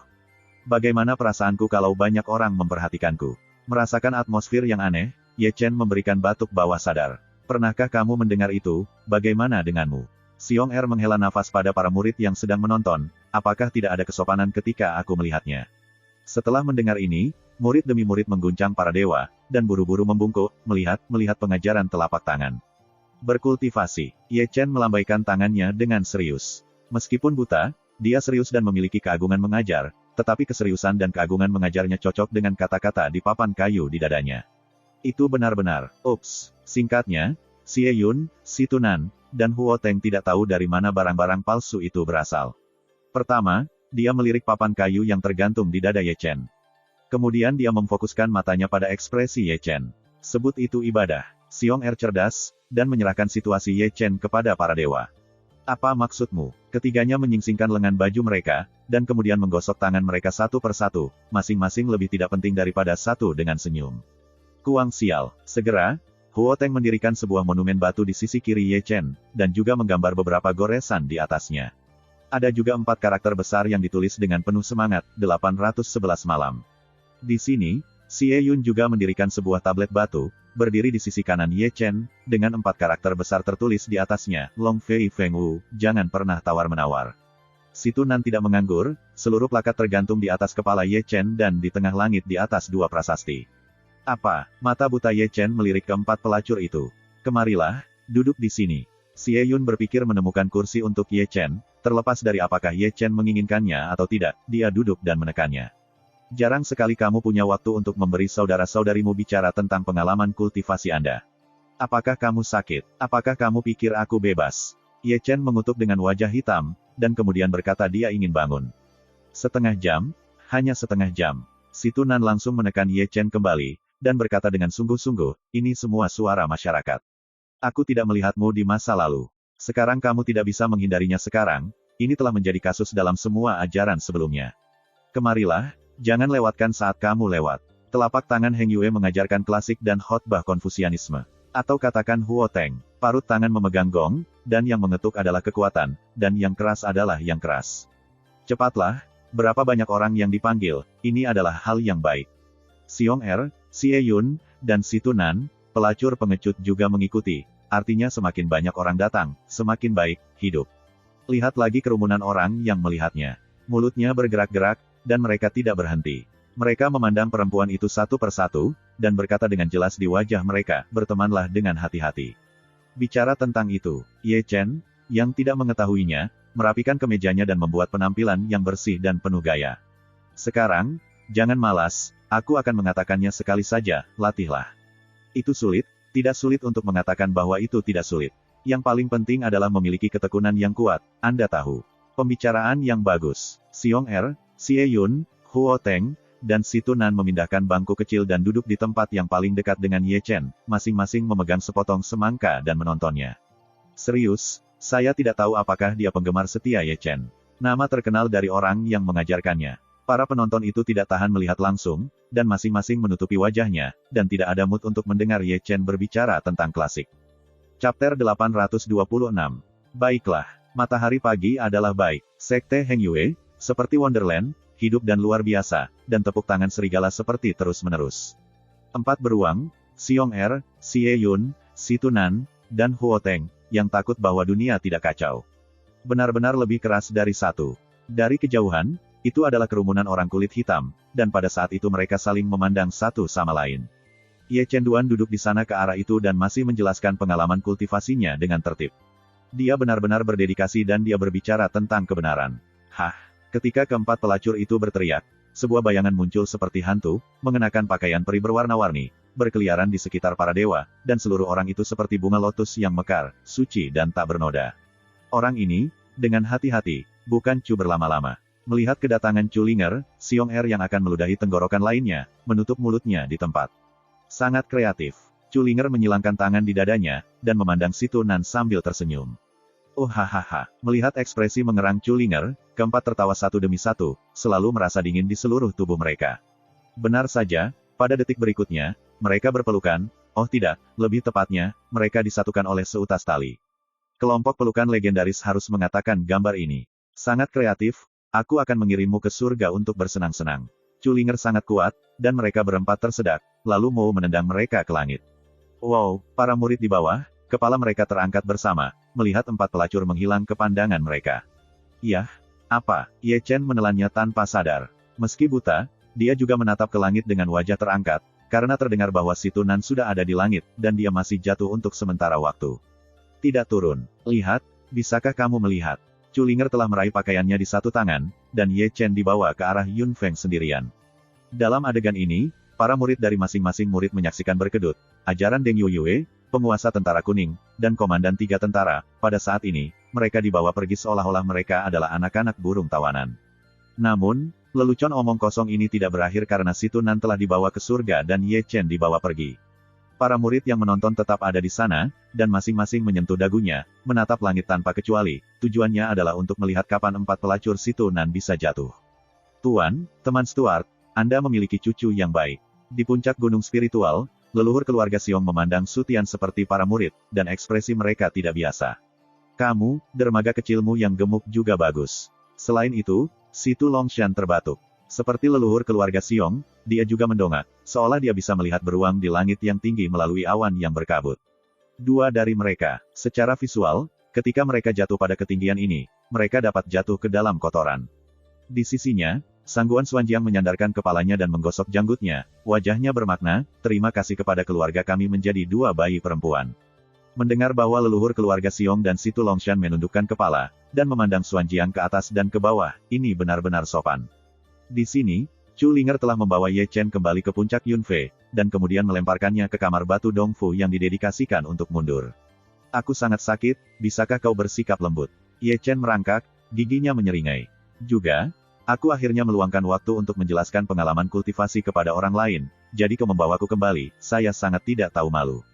Bagaimana perasaanku kalau banyak orang memperhatikanku? Merasakan atmosfer yang aneh, Ye Chen memberikan batuk bawah sadar. Pernahkah kamu mendengar itu? Bagaimana denganmu? Xiong Er menghela nafas pada para murid yang sedang menonton, apakah tidak ada kesopanan ketika aku melihatnya? Setelah mendengar ini, murid demi murid mengguncang para dewa, dan buru-buru membungkuk, melihat pengajaran telapak tangan. Berkultivasi. Ye Chen melambaikan tangannya dengan serius. Meskipun buta, dia serius dan memiliki keagungan mengajar, tetapi keseriusan dan keagungan mengajarnya cocok dengan kata-kata di papan kayu di dadanya. Itu benar-benar, ups. Singkatnya, Xie Yun, Si Tunan, dan Huo Teng tidak tahu dari mana barang-barang palsu itu berasal. Pertama, dia melirik papan kayu yang tergantung di dada Ye Chen. Kemudian dia memfokuskan matanya pada ekspresi Ye Chen. Sebut itu ibadah. Xiong Er cerdas, dan menyerahkan situasi Ye Chen kepada para dewa. Apa maksudmu? Ketiganya menyingsingkan lengan baju mereka, dan kemudian menggosok tangan mereka satu persatu, masing-masing lebih tidak penting daripada satu dengan senyum. Kuang sial. Segera, Huo Teng mendirikan sebuah monumen batu di sisi kiri Ye Chen, dan juga menggambar beberapa goresan di atasnya. Ada juga 4 karakter besar yang ditulis dengan penuh semangat, 811 malam. Di sini, Xie Yun juga mendirikan sebuah tablet batu, berdiri di sisi kanan Ye Chen, dengan 4 karakter besar tertulis di atasnya, Long Fei Feng Wu, jangan pernah tawar-menawar. Si Tunan tidak menganggur, seluruh plakat tergantung di atas kepala Ye Chen dan di tengah langit di atas 2 prasasti. Apa? Mata buta Ye Chen melirik ke 4 pelacur itu. Kemarilah, duduk di sini. Xie Yun berpikir menemukan kursi untuk Ye Chen, terlepas dari apakah Ye Chen menginginkannya atau tidak, dia duduk dan menekannya. Jarang sekali kamu punya waktu untuk memberi saudara-saudarimu bicara tentang pengalaman kultivasi Anda. Apakah kamu sakit? Apakah kamu pikir aku bebas? Ye Chen mengutuk dengan wajah hitam, dan kemudian berkata dia ingin bangun. Setengah jam? Hanya setengah jam. Si Tunan langsung menekan Ye Chen kembali, dan berkata dengan sungguh-sungguh, ini semua suara masyarakat. Aku tidak melihatmu di masa lalu. Sekarang kamu tidak bisa menghindarinya sekarang, ini telah menjadi kasus dalam semua ajaran sebelumnya. Kemarilah, jangan lewatkan saat kamu lewat. Telapak tangan Heng Yue mengajarkan klasik dan khotbah Konfusianisme. Atau katakan Huo Teng, parut tangan memegang gong, dan yang mengetuk adalah kekuatan, dan yang keras adalah yang keras. Cepatlah, berapa banyak orang yang dipanggil, ini adalah hal yang baik. Xiong Er, Xie Yun, dan Si Tunan, pelacur pengecut juga mengikuti, artinya semakin banyak orang datang, semakin baik, hidup. Lihat lagi kerumunan orang yang melihatnya. Mulutnya bergerak-gerak, dan mereka tidak berhenti. Mereka memandang perempuan itu satu persatu, dan berkata dengan jelas di wajah mereka, bertemanlah dengan hati-hati. Bicara tentang itu, Ye Chen, yang tidak mengetahuinya, merapikan kemejanya dan membuat penampilan yang bersih dan penuh gaya. Sekarang, jangan malas, aku akan mengatakannya sekali saja, latihlah. Itu sulit, tidak sulit untuk mengatakan bahwa itu tidak sulit. Yang paling penting adalah memiliki ketekunan yang kuat, Anda tahu. Pembicaraan yang bagus. Xiong Er, Xie Yun, Huo Teng, dan Si Tunan memindahkan bangku kecil dan duduk di tempat yang paling dekat dengan Ye Chen, masing-masing memegang sepotong semangka dan menontonnya. Serius, saya tidak tahu apakah dia penggemar setia Ye Chen. Nama terkenal dari orang yang mengajarkannya. Para penonton itu tidak tahan melihat langsung, dan masing-masing menutupi wajahnya, dan tidak ada mood untuk mendengar Ye Chen berbicara tentang klasik. Chapter 826. Baiklah, matahari pagi adalah baik. Sekte Heng Yue, seperti Wonderland, hidup dan luar biasa, dan tepuk tangan serigala seperti terus-menerus. 4 beruang, Xiong Er, Xie Yun, Si Tunan, dan Huo Teng, yang takut bahwa dunia tidak kacau. Benar-benar lebih keras dari satu. Dari kejauhan, itu adalah kerumunan orang kulit hitam, dan pada saat itu mereka saling memandang satu sama lain. Ye Chen Duan duduk di sana ke arah itu dan masih menjelaskan pengalaman kultivasinya dengan tertib. Dia benar-benar berdedikasi dan dia berbicara tentang kebenaran. Hah! Ketika keempat pelacur itu berteriak, sebuah bayangan muncul seperti hantu, mengenakan pakaian peri berwarna-warni, berkeliaran di sekitar para dewa, dan seluruh orang itu seperti bunga lotus yang mekar, suci dan tak bernoda. Orang ini, dengan hati-hati, bukan Chu berlama-lama. Melihat kedatangan Chu Linger, Xiong Er yang akan meludahi tenggorokan lainnya, menutup mulutnya di tempat. Sangat kreatif. Chu Linger menyilangkan tangan di dadanya, dan memandang Si Tunan sambil tersenyum. Oh hahaha, melihat ekspresi mengerang Chu Linger, keempat tertawa satu demi satu, selalu merasa dingin di seluruh tubuh mereka. Benar saja, pada detik berikutnya, mereka berpelukan, oh tidak, lebih tepatnya, mereka disatukan oleh seutas tali. Kelompok pelukan legendaris harus mengatakan gambar ini. Sangat kreatif, aku akan mengirimmu ke surga untuk bersenang-senang. Chu Linger sangat kuat, dan mereka berempat tersedak, lalu mau menendang mereka ke langit. Wow, para murid di bawah, kepala mereka terangkat bersama, melihat empat pelacur menghilang ke pandangan mereka. Yah, apa? Ye Chen menelannya tanpa sadar. Meski buta, dia juga menatap ke langit dengan wajah terangkat, karena terdengar bahwa Si Tunan sudah ada di langit, dan dia masih jatuh untuk sementara waktu. Tidak turun. Lihat, bisakah kamu melihat? Chu Linger telah meraih pakaiannya di satu tangan, dan Ye Chen dibawa ke arah Yun Feng sendirian. Dalam adegan ini, para murid dari masing-masing murid menyaksikan berkedut, ajaran Deng Yue, penguasa tentara kuning, dan komandan 3 tentara, pada saat ini, mereka dibawa pergi seolah-olah mereka adalah anak-anak burung tawanan. Namun, lelucon omong kosong ini tidak berakhir karena Si Tunan telah dibawa ke surga dan Ye Chen dibawa pergi. Para murid yang menonton tetap ada di sana, dan masing-masing menyentuh dagunya, menatap langit tanpa kecuali, tujuannya adalah untuk melihat kapan empat pelacur Si Tunan bisa jatuh. Tuan, teman Stuart, Anda memiliki cucu yang baik. Di puncak gunung spiritual, leluhur keluarga Xiong memandang Su Tian seperti para murid, dan ekspresi mereka tidak biasa. Kamu, dermaga kecilmu yang gemuk juga bagus. Selain itu, Si Tu Longshan terbatuk. Seperti leluhur keluarga Xiong, dia juga mendongak, seolah dia bisa melihat beruang di langit yang tinggi melalui awan yang berkabut. Dua dari mereka, secara visual, ketika mereka jatuh pada ketinggian ini, mereka dapat jatuh ke dalam kotoran. Di sisinya, Sangguan Xuanjiang menyandarkan kepalanya dan menggosok janggutnya, wajahnya bermakna, terima kasih kepada keluarga kami menjadi 2 bayi perempuan. Mendengar bahwa leluhur keluarga Xiong dan Situ Longshan menundukkan kepala, dan memandang Xuan Jiang ke atas dan ke bawah, ini benar-benar sopan. Di sini, Chu Linger telah membawa Ye Chen kembali ke puncak Yunfei, dan kemudian melemparkannya ke kamar batu Dongfu yang didedikasikan untuk mundur. Aku sangat sakit, bisakah kau bersikap lembut? Ye Chen merangkak, giginya menyeringai. Juga, aku akhirnya meluangkan waktu untuk menjelaskan pengalaman kultivasi kepada orang lain, jadi kau membawaku kembali, saya sangat tidak tahu malu.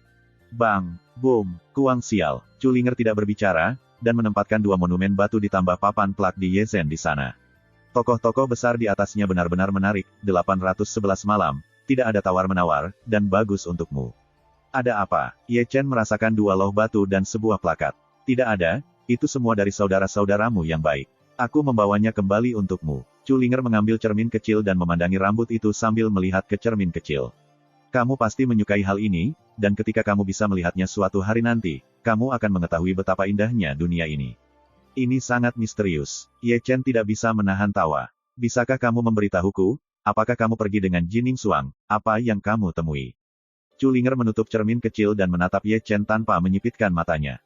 Bang, boom, kuang sial, Chu Linger tidak berbicara, dan menempatkan dua monumen batu ditambah papan plak di Yezen di sana. Tokoh-tokoh besar di atasnya benar-benar menarik, 811 malam, tidak ada tawar-menawar, dan bagus untukmu. Ada apa? Ye Chen merasakan dua loh batu dan sebuah plakat. Tidak ada, itu semua dari saudara-saudaramu yang baik. Aku membawanya kembali untukmu. Chu Linger mengambil cermin kecil dan memandangi rambut itu sambil melihat ke cermin kecil. Kamu pasti menyukai hal ini, dan ketika kamu bisa melihatnya suatu hari nanti, kamu akan mengetahui betapa indahnya dunia ini. Ini sangat misterius. Ye Chen tidak bisa menahan tawa. Bisakah kamu memberitahuku, apakah kamu pergi dengan Jining Xuang, apa yang kamu temui? Chu Linger menutup cermin kecil dan menatap Ye Chen tanpa menyipitkan matanya.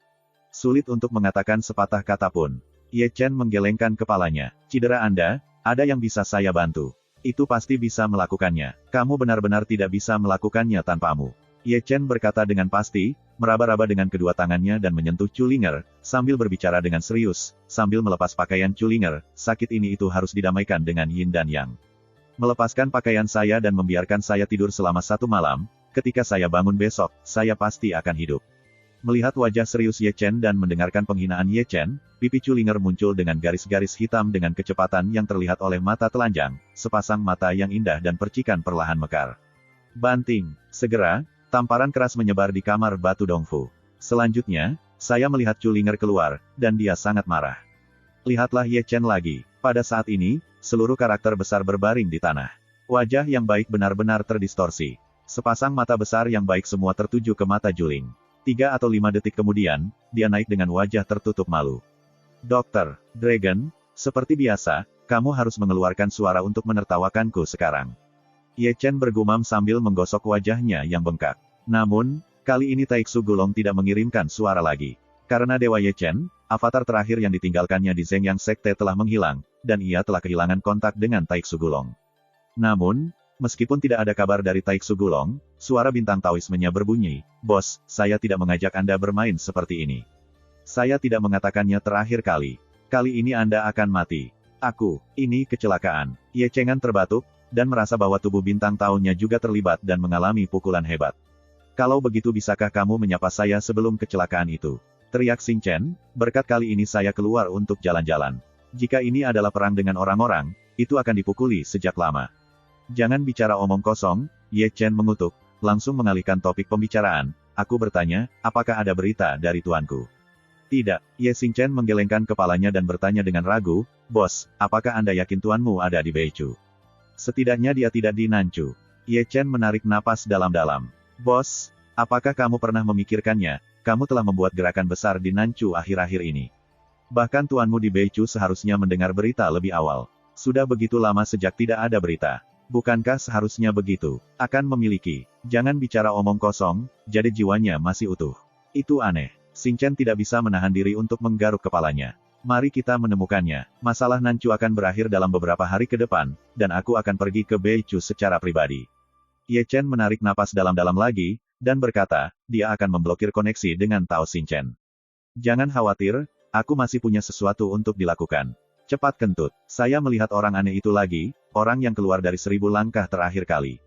Sulit untuk mengatakan sepatah kata pun. Ye Chen menggelengkan kepalanya. Cedera Anda, ada yang bisa saya bantu? Itu pasti bisa melakukannya. Kamu benar-benar tidak bisa melakukannya tanpamu. Ye Chen berkata dengan pasti, meraba-raba dengan kedua tangannya dan menyentuh Chu Linger, sambil berbicara dengan serius, sambil melepas pakaian Chu Linger, sakit ini itu harus didamaikan dengan Yin dan Yang. Melepaskan pakaian saya dan membiarkan saya tidur selama 1 malam, ketika saya bangun besok, saya pasti akan hidup. Melihat wajah serius Ye Chen dan mendengarkan penghinaan Ye Chen, pipi Chu Linger muncul dengan garis-garis hitam dengan kecepatan yang terlihat oleh mata telanjang, sepasang mata yang indah dan percikan perlahan mekar. Banting! Segera, tamparan keras menyebar di kamar batu Dongfu. Selanjutnya, saya melihat Chu Linger keluar, dan dia sangat marah. Lihatlah Ye Chen lagi. Pada saat ini, seluruh karakter besar berbaring di tanah. Wajah yang baik benar-benar terdistorsi. Sepasang mata besar yang baik semua tertuju ke mata Juling. 3 atau 5 detik kemudian, dia naik dengan wajah tertutup malu. Dokter Dragon, seperti biasa, kamu harus mengeluarkan suara untuk menertawakanku sekarang. Ye Chen bergumam sambil menggosok wajahnya yang bengkak. Namun, kali ini Taiksu Gulong tidak mengirimkan suara lagi. Karena Dewa Ye Chen, avatar terakhir yang ditinggalkannya di Zhengyang Sekte telah menghilang, dan ia telah kehilangan kontak dengan Taiksu Gulong. Namun, meskipun tidak ada kabar dari Taiksu Gulong, suara bintang Taoismenya berbunyi, "Bos, saya tidak mengajak Anda bermain seperti ini. Saya tidak mengatakannya terakhir kali. Kali ini Anda akan mati. Ini kecelakaan." Ye Chengan terbatuk, dan merasa bahwa tubuh bintang Tao-nya juga terlibat dan mengalami pukulan hebat. "Kalau begitu bisakah kamu menyapa saya sebelum kecelakaan itu?" teriak Xing Chen, "Berkat kali ini saya keluar untuk jalan-jalan. Jika ini adalah perang dengan orang-orang, itu akan dipukuli sejak lama." "Jangan bicara omong kosong," Ye Chen mengutuk, langsung mengalihkan topik pembicaraan. "Aku bertanya, apakah ada berita dari tuanku?" "Tidak." Ye Xing Chen menggelengkan kepalanya dan bertanya dengan ragu, "Bos, apakah Anda yakin tuanmu ada di Beichu?" "Setidaknya dia tidak di Nanchu." Ye Chen menarik napas dalam-dalam. "Bos, apakah kamu pernah memikirkannya, kamu telah membuat gerakan besar di Nanchu akhir-akhir ini. Bahkan tuanmu di Beichu seharusnya mendengar berita lebih awal. Sudah begitu lama sejak tidak ada berita. Bukankah seharusnya begitu? Akan memiliki. Jangan bicara omong kosong, jadi jiwanya masih utuh. Itu aneh." Xing Chen tidak bisa menahan diri untuk menggaruk kepalanya. "Mari kita menemukannya. Masalah Nanchu akan berakhir dalam beberapa hari ke depan, dan aku akan pergi ke Beichu secara pribadi." Ye Chen menarik napas dalam-dalam lagi, dan berkata, dia akan memblokir koneksi dengan Tao Xing Chen. "Jangan khawatir, aku masih punya sesuatu untuk dilakukan. Cepat kentut. Saya melihat orang aneh itu lagi, orang yang keluar dari 1000 langkah terakhir kali."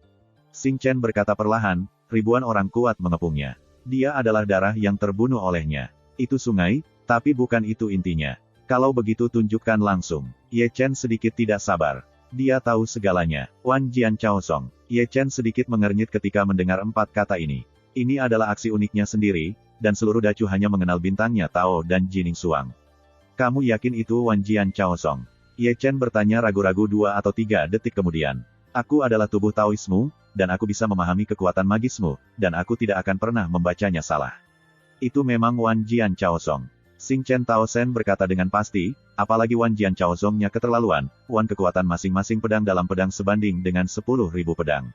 Xing Chen berkata perlahan, ribuan orang kuat mengepungnya. Dia adalah darah yang terbunuh olehnya. Itu sungai, tapi bukan itu intinya. Kalau begitu tunjukkan langsung. Ye Chen sedikit tidak sabar. Dia tahu segalanya. Wan Jian Chaosong. Ye Chen sedikit mengernyit ketika mendengar 4 kata ini. Ini adalah aksi uniknya sendiri, dan seluruh Dacu hanya mengenal bintangnya Tao dan Jining Xuang. "Kamu yakin itu Wan Jian Chaosong?" Ye Chen bertanya ragu-ragu 2 atau 3 detik kemudian. "Aku adalah tubuh Taoismu, dan aku bisa memahami kekuatan magismu, dan aku tidak akan pernah membacanya salah. Itu memang Wan Jian Chaosong." Xing Chen Taosen berkata dengan pasti, apalagi Wan Jian Chaosongnya keterlaluan, Wan kekuatan masing-masing pedang dalam pedang sebanding dengan 10.000 pedang.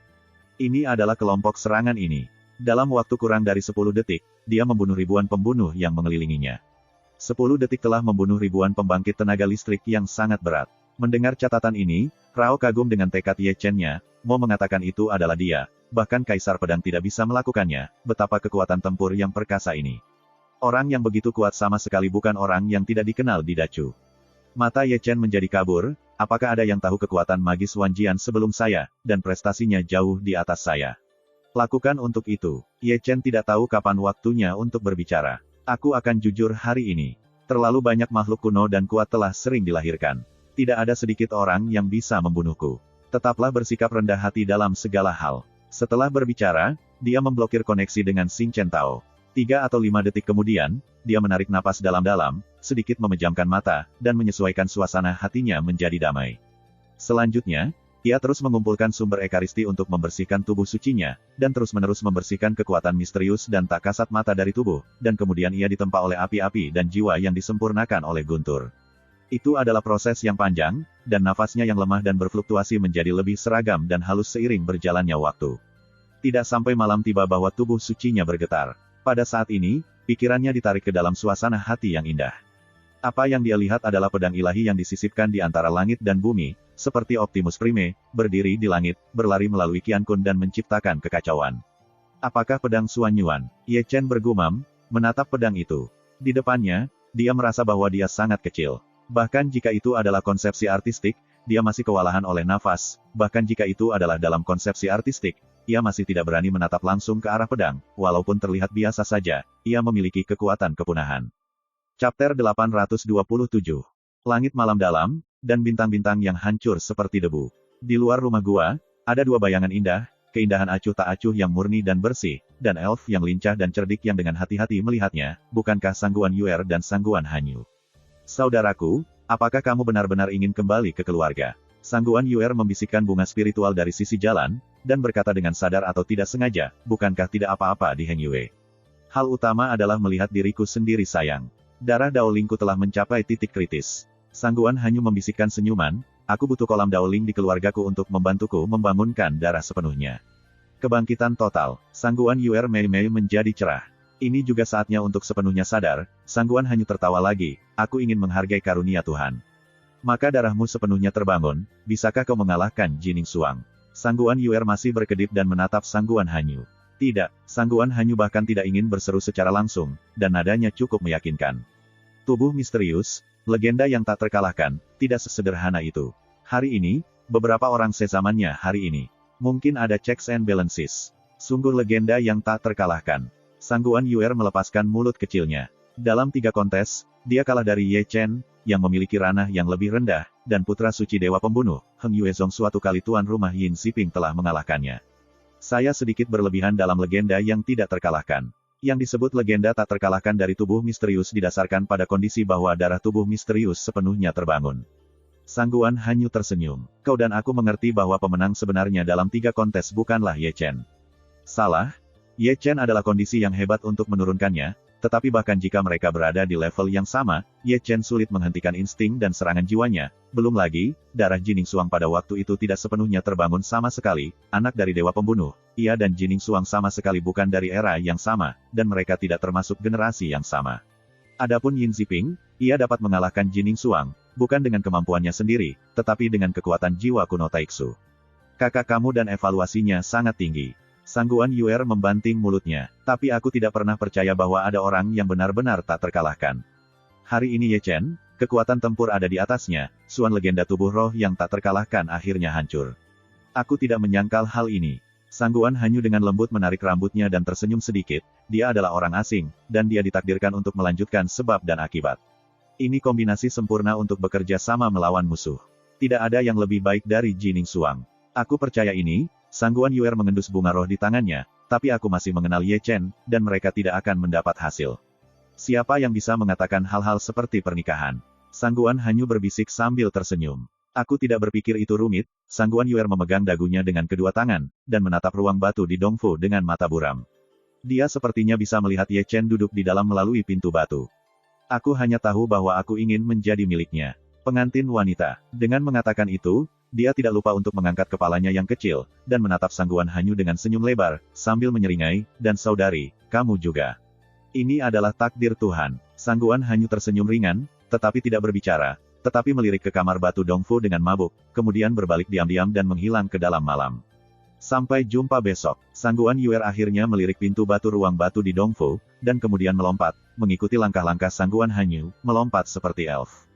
Ini adalah kelompok serangan ini. Dalam waktu kurang dari 10 detik, dia membunuh ribuan pembunuh yang mengelilinginya. 10 detik telah membunuh ribuan pembangkit tenaga listrik yang sangat berat. Mendengar catatan ini, Rao kagum dengan tekad Ye Chen-nya, mau mengatakan itu adalah dia, bahkan Kaisar Pedang tidak bisa melakukannya, betapa kekuatan tempur yang perkasa ini. Orang yang begitu kuat sama sekali bukan orang yang tidak dikenal di Dacu. Mata Ye Chen menjadi kabur, apakah ada yang tahu kekuatan magis Wan Jian sebelum saya, dan prestasinya jauh di atas saya. Lakukan untuk itu. Ye Chen tidak tahu kapan waktunya untuk berbicara. Aku akan jujur hari ini. Terlalu banyak makhluk kuno dan kuat telah sering dilahirkan. Tidak ada sedikit orang yang bisa membunuhku. Tetaplah bersikap rendah hati dalam segala hal. Setelah berbicara, dia memblokir koneksi dengan Xing Chen Tao. 3 atau 5 detik kemudian, dia menarik napas dalam-dalam, sedikit memejamkan mata, dan menyesuaikan suasana hatinya menjadi damai. Selanjutnya, ia terus mengumpulkan sumber ekaristi untuk membersihkan tubuh sucinya, dan terus-menerus membersihkan kekuatan misterius dan tak kasat mata dari tubuh, dan kemudian ia ditempa oleh api-api dan jiwa yang disempurnakan oleh guntur. Itu adalah proses yang panjang, dan nafasnya yang lemah dan berfluktuasi menjadi lebih seragam dan halus seiring berjalannya waktu. Tidak sampai malam tiba bahwa tubuh sucinya bergetar. Pada saat ini, pikirannya ditarik ke dalam suasana hati yang indah. Apa yang dia lihat adalah pedang ilahi yang disisipkan di antara langit dan bumi, seperti Optimus Prime, berdiri di langit, berlari melalui Qiankun dan menciptakan kekacauan. Apakah pedang Xuan Yuan? Ye Chen bergumam, menatap pedang itu. Di depannya, dia merasa bahwa dia sangat kecil. Bahkan jika itu adalah konsepsi artistik, dia masih kewalahan oleh nafas, bahkan jika itu adalah dalam konsepsi artistik, ia masih tidak berani menatap langsung ke arah pedang, walaupun terlihat biasa saja, ia memiliki kekuatan kepunahan. Chapter 827. Langit malam dalam, dan bintang-bintang yang hancur seperti debu. Di luar rumah gua, ada dua bayangan indah, keindahan acuh tak acuh yang murni dan bersih, dan elf yang lincah dan cerdik yang dengan hati-hati melihatnya, bukankah Sangguan Yuer dan Sangguan Hanyu? Saudaraku, apakah kamu benar-benar ingin kembali ke keluarga? Sangguan Yuer membisikkan bunga spiritual dari sisi jalan, dan berkata dengan sadar atau tidak sengaja, bukankah tidak apa-apa di Heng Yue? Hal utama adalah melihat diriku sendiri sayang. Darah Daolingku telah mencapai titik kritis. Sangguan Hanyu membisikkan senyuman, aku butuh kolam Daoling di keluargaku untuk membantuku membangunkan darah sepenuhnya. Kebangkitan total, Sangguan Yuer Mei Mei menjadi cerah. Ini juga saatnya untuk sepenuhnya sadar, Sangguan Hanyu tertawa lagi, aku ingin menghargai karunia Tuhan. Maka darahmu sepenuhnya terbangun, bisakah kau mengalahkan Jining Suang? Sangguan Yuer masih berkedip dan menatap Sangguan Hanyu. Tidak, Sangguan Hanyu bahkan tidak ingin berseru secara langsung, dan nadanya cukup meyakinkan. Tubuh misterius, legenda yang tak terkalahkan, tidak sesederhana itu. Hari ini, beberapa orang sezamannya hari ini. Mungkin ada checks and balances. Sungguh legenda yang tak terkalahkan. Sangguan Yuer melepaskan mulut kecilnya. Dalam 3 kontes, dia kalah dari Ye Chen, yang memiliki ranah yang lebih rendah, dan putra suci Dewa Pembunuh, Heng Yuezong suatu kali tuan rumah Yin Xiping telah mengalahkannya. Saya sedikit berlebihan dalam legenda yang tidak terkalahkan. Yang disebut legenda tak terkalahkan dari tubuh misterius didasarkan pada kondisi bahwa darah tubuh misterius sepenuhnya terbangun. Sangguan Hanyu tersenyum. Kau dan aku mengerti bahwa pemenang sebenarnya dalam 3 kontes bukanlah Ye Chen. Salah? Ye Chen adalah kondisi yang hebat untuk menurunkannya, tetapi bahkan jika mereka berada di level yang sama, Ye Chen sulit menghentikan insting dan serangan jiwanya. Belum lagi, darah Jining Suang pada waktu itu tidak sepenuhnya terbangun sama sekali, anak dari Dewa Pembunuh. Ia dan Jining Suang sama sekali bukan dari era yang sama, dan mereka tidak termasuk generasi yang sama. Adapun Yin Xiping, ia dapat mengalahkan Jining Suang, bukan dengan kemampuannya sendiri, tetapi dengan kekuatan jiwa kuno Taiksu. Kakak kamu dan evaluasinya sangat tinggi. Sangguan Yuer membanting mulutnya, tapi aku tidak pernah percaya bahwa ada orang yang benar-benar tak terkalahkan. Hari ini Ye Chen, kekuatan tempur ada di atasnya, Suan legenda tubuh roh yang tak terkalahkan akhirnya hancur. Aku tidak menyangkal hal ini. Sangguan Hanyu dengan lembut menarik rambutnya dan tersenyum sedikit, dia adalah orang asing, dan dia ditakdirkan untuk melanjutkan sebab dan akibat. Ini kombinasi sempurna untuk bekerja sama melawan musuh. Tidak ada yang lebih baik dari Jining Suang. Aku percaya ini. Sangguan Yuer mengendus bunga roh di tangannya, tapi aku masih mengenal Ye Chen, dan mereka tidak akan mendapat hasil. Siapa yang bisa mengatakan hal-hal seperti pernikahan? Sangguan Hanyu berbisik sambil tersenyum. Aku tidak berpikir itu rumit. Sangguan Yuer memegang dagunya dengan kedua tangan, dan menatap ruang batu di Dongfu dengan mata buram. Dia sepertinya bisa melihat Ye Chen duduk di dalam melalui pintu batu. Aku hanya tahu bahwa aku ingin menjadi miliknya. Pengantin wanita. Dengan mengatakan itu, dia tidak lupa untuk mengangkat kepalanya yang kecil, dan menatap Sangguan Hanyu dengan senyum lebar, sambil menyeringai, dan saudari, kamu juga. Ini adalah takdir Tuhan. Sangguan Hanyu tersenyum ringan, tetapi tidak berbicara, tetapi melirik ke kamar batu Dongfu dengan mabuk, kemudian berbalik diam-diam dan menghilang ke dalam malam. Sampai jumpa besok. Sangguan Yuer akhirnya melirik pintu batu ruang batu di Dongfu, dan kemudian melompat, mengikuti langkah-langkah Sangguan Hanyu, melompat seperti elf.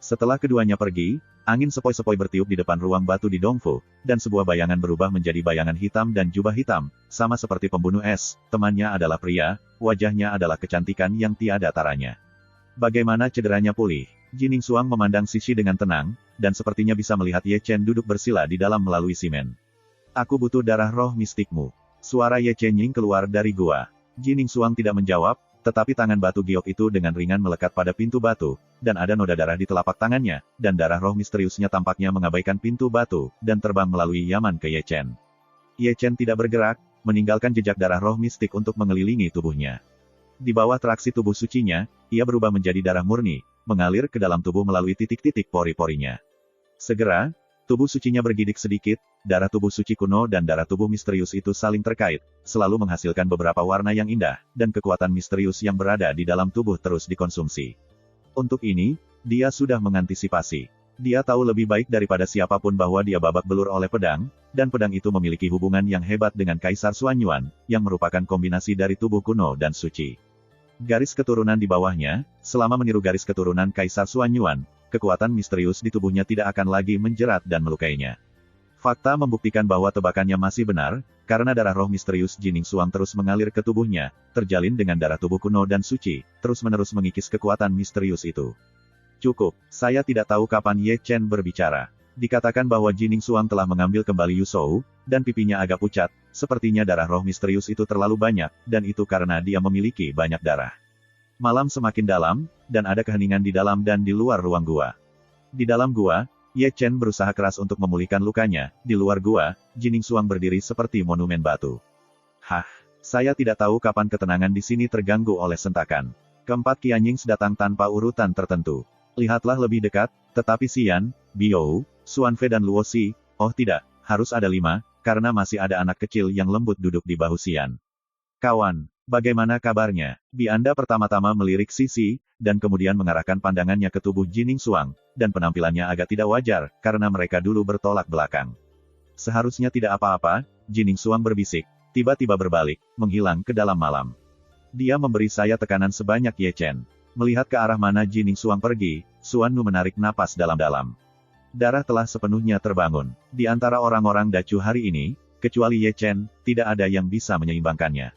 Setelah keduanya pergi, angin sepoi-sepoi bertiup di depan ruang batu di Dongfu, dan sebuah bayangan berubah menjadi bayangan hitam dan jubah hitam, sama seperti pembunuh es. Temannya adalah pria, wajahnya adalah kecantikan yang tiada taranya. Bagaimana cederanya pulih? Jining Xuang memandang Sisi dengan tenang, dan sepertinya bisa melihat Ye Chen duduk bersila di dalam melalui simen. Aku butuh darah roh mistikmu. Suara Ye Chen Ying keluar dari gua. Jining Xuang tidak menjawab, tetapi tangan batu giok itu dengan ringan melekat pada pintu batu, dan ada noda darah di telapak tangannya, dan darah roh misteriusnya tampaknya mengabaikan pintu batu, dan terbang melalui Yaman ke Ye Chen. Ye Chen tidak bergerak, meninggalkan jejak darah roh mistik untuk mengelilingi tubuhnya. Di bawah traksi tubuh sucinya, ia berubah menjadi darah murni, mengalir ke dalam tubuh melalui titik-titik pori-porinya. Segera, tubuh sucinya bergidik sedikit, darah tubuh suci kuno dan darah tubuh misterius itu saling terkait, selalu menghasilkan beberapa warna yang indah, dan kekuatan misterius yang berada di dalam tubuh terus dikonsumsi. Untuk ini, dia sudah mengantisipasi. Dia tahu lebih baik daripada siapapun bahwa dia babak belur oleh pedang, dan pedang itu memiliki hubungan yang hebat dengan Kaisar Xuanyuan, yang merupakan kombinasi dari tubuh kuno dan suci. Garis keturunan di bawahnya, selama meniru garis keturunan Kaisar Xuanyuan, kekuatan misterius di tubuhnya tidak akan lagi menjerat dan melukainya. Fakta membuktikan bahwa tebakannya masih benar, karena darah roh misterius Jining Xuang terus mengalir ke tubuhnya, terjalin dengan darah tubuh kuno dan suci, terus-menerus mengikis kekuatan misterius itu. Cukup, saya tidak tahu kapan Ye Chen berbicara. Dikatakan bahwa Jining Xuang telah mengambil kembali Yusou, dan pipinya agak pucat, sepertinya darah roh misterius itu terlalu banyak, dan itu karena dia memiliki banyak darah. Malam semakin dalam, dan ada keheningan di dalam dan di luar ruang gua. Di dalam gua, Ye Chen berusaha keras untuk memulihkan lukanya. Di luar gua, Jining Xuang berdiri seperti monumen batu. Hah, saya tidak tahu kapan ketenangan di sini terganggu oleh sentakan. Keempat Qianying datang tanpa urutan tertentu. Lihatlah lebih dekat, tetapi Xian, Biou, Xuanfei dan Luoxi, oh tidak, harus ada 5, karena masih ada anak kecil yang lembut duduk di bahu Xian. Kawan, bagaimana kabarnya? Bi Anda pertama-tama melirik Sisi, dan kemudian mengarahkan pandangannya ke tubuh Jining Xuang, dan penampilannya agak tidak wajar, karena mereka dulu bertolak belakang. Seharusnya tidak apa-apa, Jining Xuang berbisik, tiba-tiba berbalik, menghilang ke dalam malam. Dia memberi saya tekanan sebanyak Ye Chen. Melihat ke arah mana Jining Xuang pergi, Xuan Nu menarik napas dalam-dalam. Darah telah sepenuhnya terbangun. Di antara orang-orang Dacu hari ini, kecuali Ye Chen, tidak ada yang bisa menyeimbangkannya.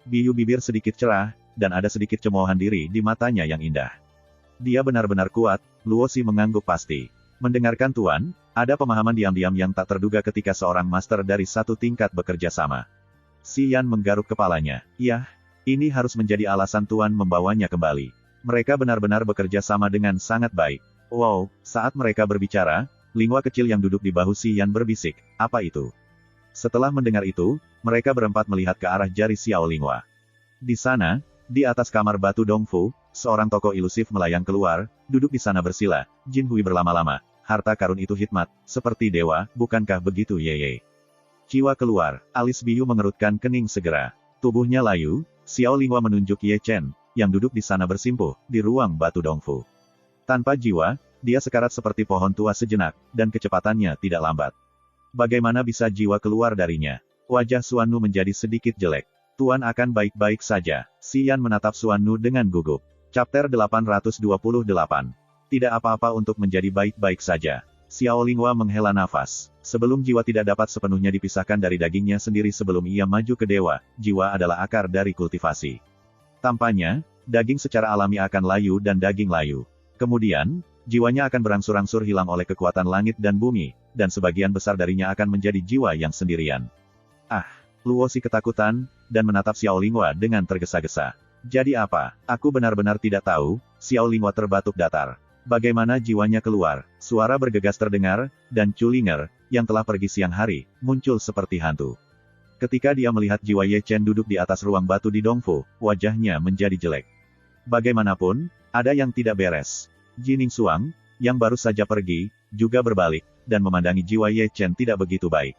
Biu bibir sedikit cerah, dan ada sedikit cemoohan diri di matanya yang indah. Dia benar-benar kuat, Luoxi mengangguk pasti. Mendengarkan Tuan, ada pemahaman diam-diam yang tak terduga ketika seorang master dari satu tingkat bekerja sama. Xian menggaruk kepalanya. Yah, ini harus menjadi alasan Tuan membawanya kembali. Mereka benar-benar bekerja sama dengan sangat baik. Wow, saat mereka berbicara, Lingua kecil yang duduk di bahu Xian berbisik, apa itu? Setelah mendengar itu, mereka berempat melihat ke arah jari Xiao Lingua. Di sana, di atas kamar batu Dongfu, seorang tokoh ilusif melayang keluar, duduk di sana bersila, Jin Hui berlama-lama. Harta karun itu hikmat, seperti dewa, bukankah begitu Yeye? Ciwa keluar, alis Biu mengerutkan kening segera. Tubuhnya layu, Xiao Lingua menunjuk Ye Chen, yang duduk di sana bersimpuh, di ruang batu Dongfu. Tanpa jiwa, dia sekarat seperti pohon tua sejenak, dan kecepatannya tidak lambat. Bagaimana bisa jiwa keluar darinya? Wajah Xuan Nu menjadi sedikit jelek. Tuan akan baik-baik saja. Xian menatap Xuan Nu dengan gugup. Chapter 828. Tidak apa-apa untuk menjadi baik-baik saja. Xiao Lingua menghela nafas. Sebelum jiwa tidak dapat sepenuhnya dipisahkan dari dagingnya sendiri sebelum ia maju ke dewa, jiwa adalah akar dari kultivasi. Tampaknya, daging secara alami akan layu dan daging layu. Kemudian, jiwanya akan berangsur-angsur hilang oleh kekuatan langit dan bumi, dan sebagian besar darinya akan menjadi jiwa yang sendirian. Ah, Luoxi ketakutan, dan menatap Xiao Lingua dengan tergesa-gesa. Jadi apa? Aku benar-benar tidak tahu. Xiao Lingua terbatuk datar. Bagaimana jiwanya keluar? Suara bergegas terdengar, dan Chu Linger, yang telah pergi siang hari, muncul seperti hantu. Ketika dia melihat jiwa Ye Chen duduk di atas ruang batu di Dongfu, wajahnya menjadi jelek. Bagaimanapun, ada yang tidak beres. Jining Xuang, yang baru saja pergi, juga berbalik, dan memandangi jiwa Ye Chen tidak begitu baik.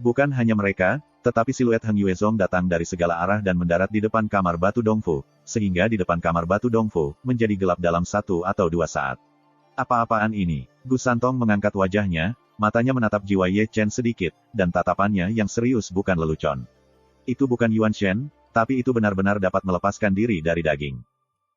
Bukan hanya mereka, tetapi siluet Heng Yuezong datang dari segala arah dan mendarat di depan kamar batu Dongfu, sehingga di depan kamar batu Dongfu, menjadi gelap dalam 1 atau 2 saat. Apa-apaan ini? Gu Santong mengangkat wajahnya, matanya menatap jiwa Ye Chen sedikit, dan tatapannya yang serius bukan lelucon. Itu bukan Yuan Shen, tapi itu benar-benar dapat melepaskan diri dari daging.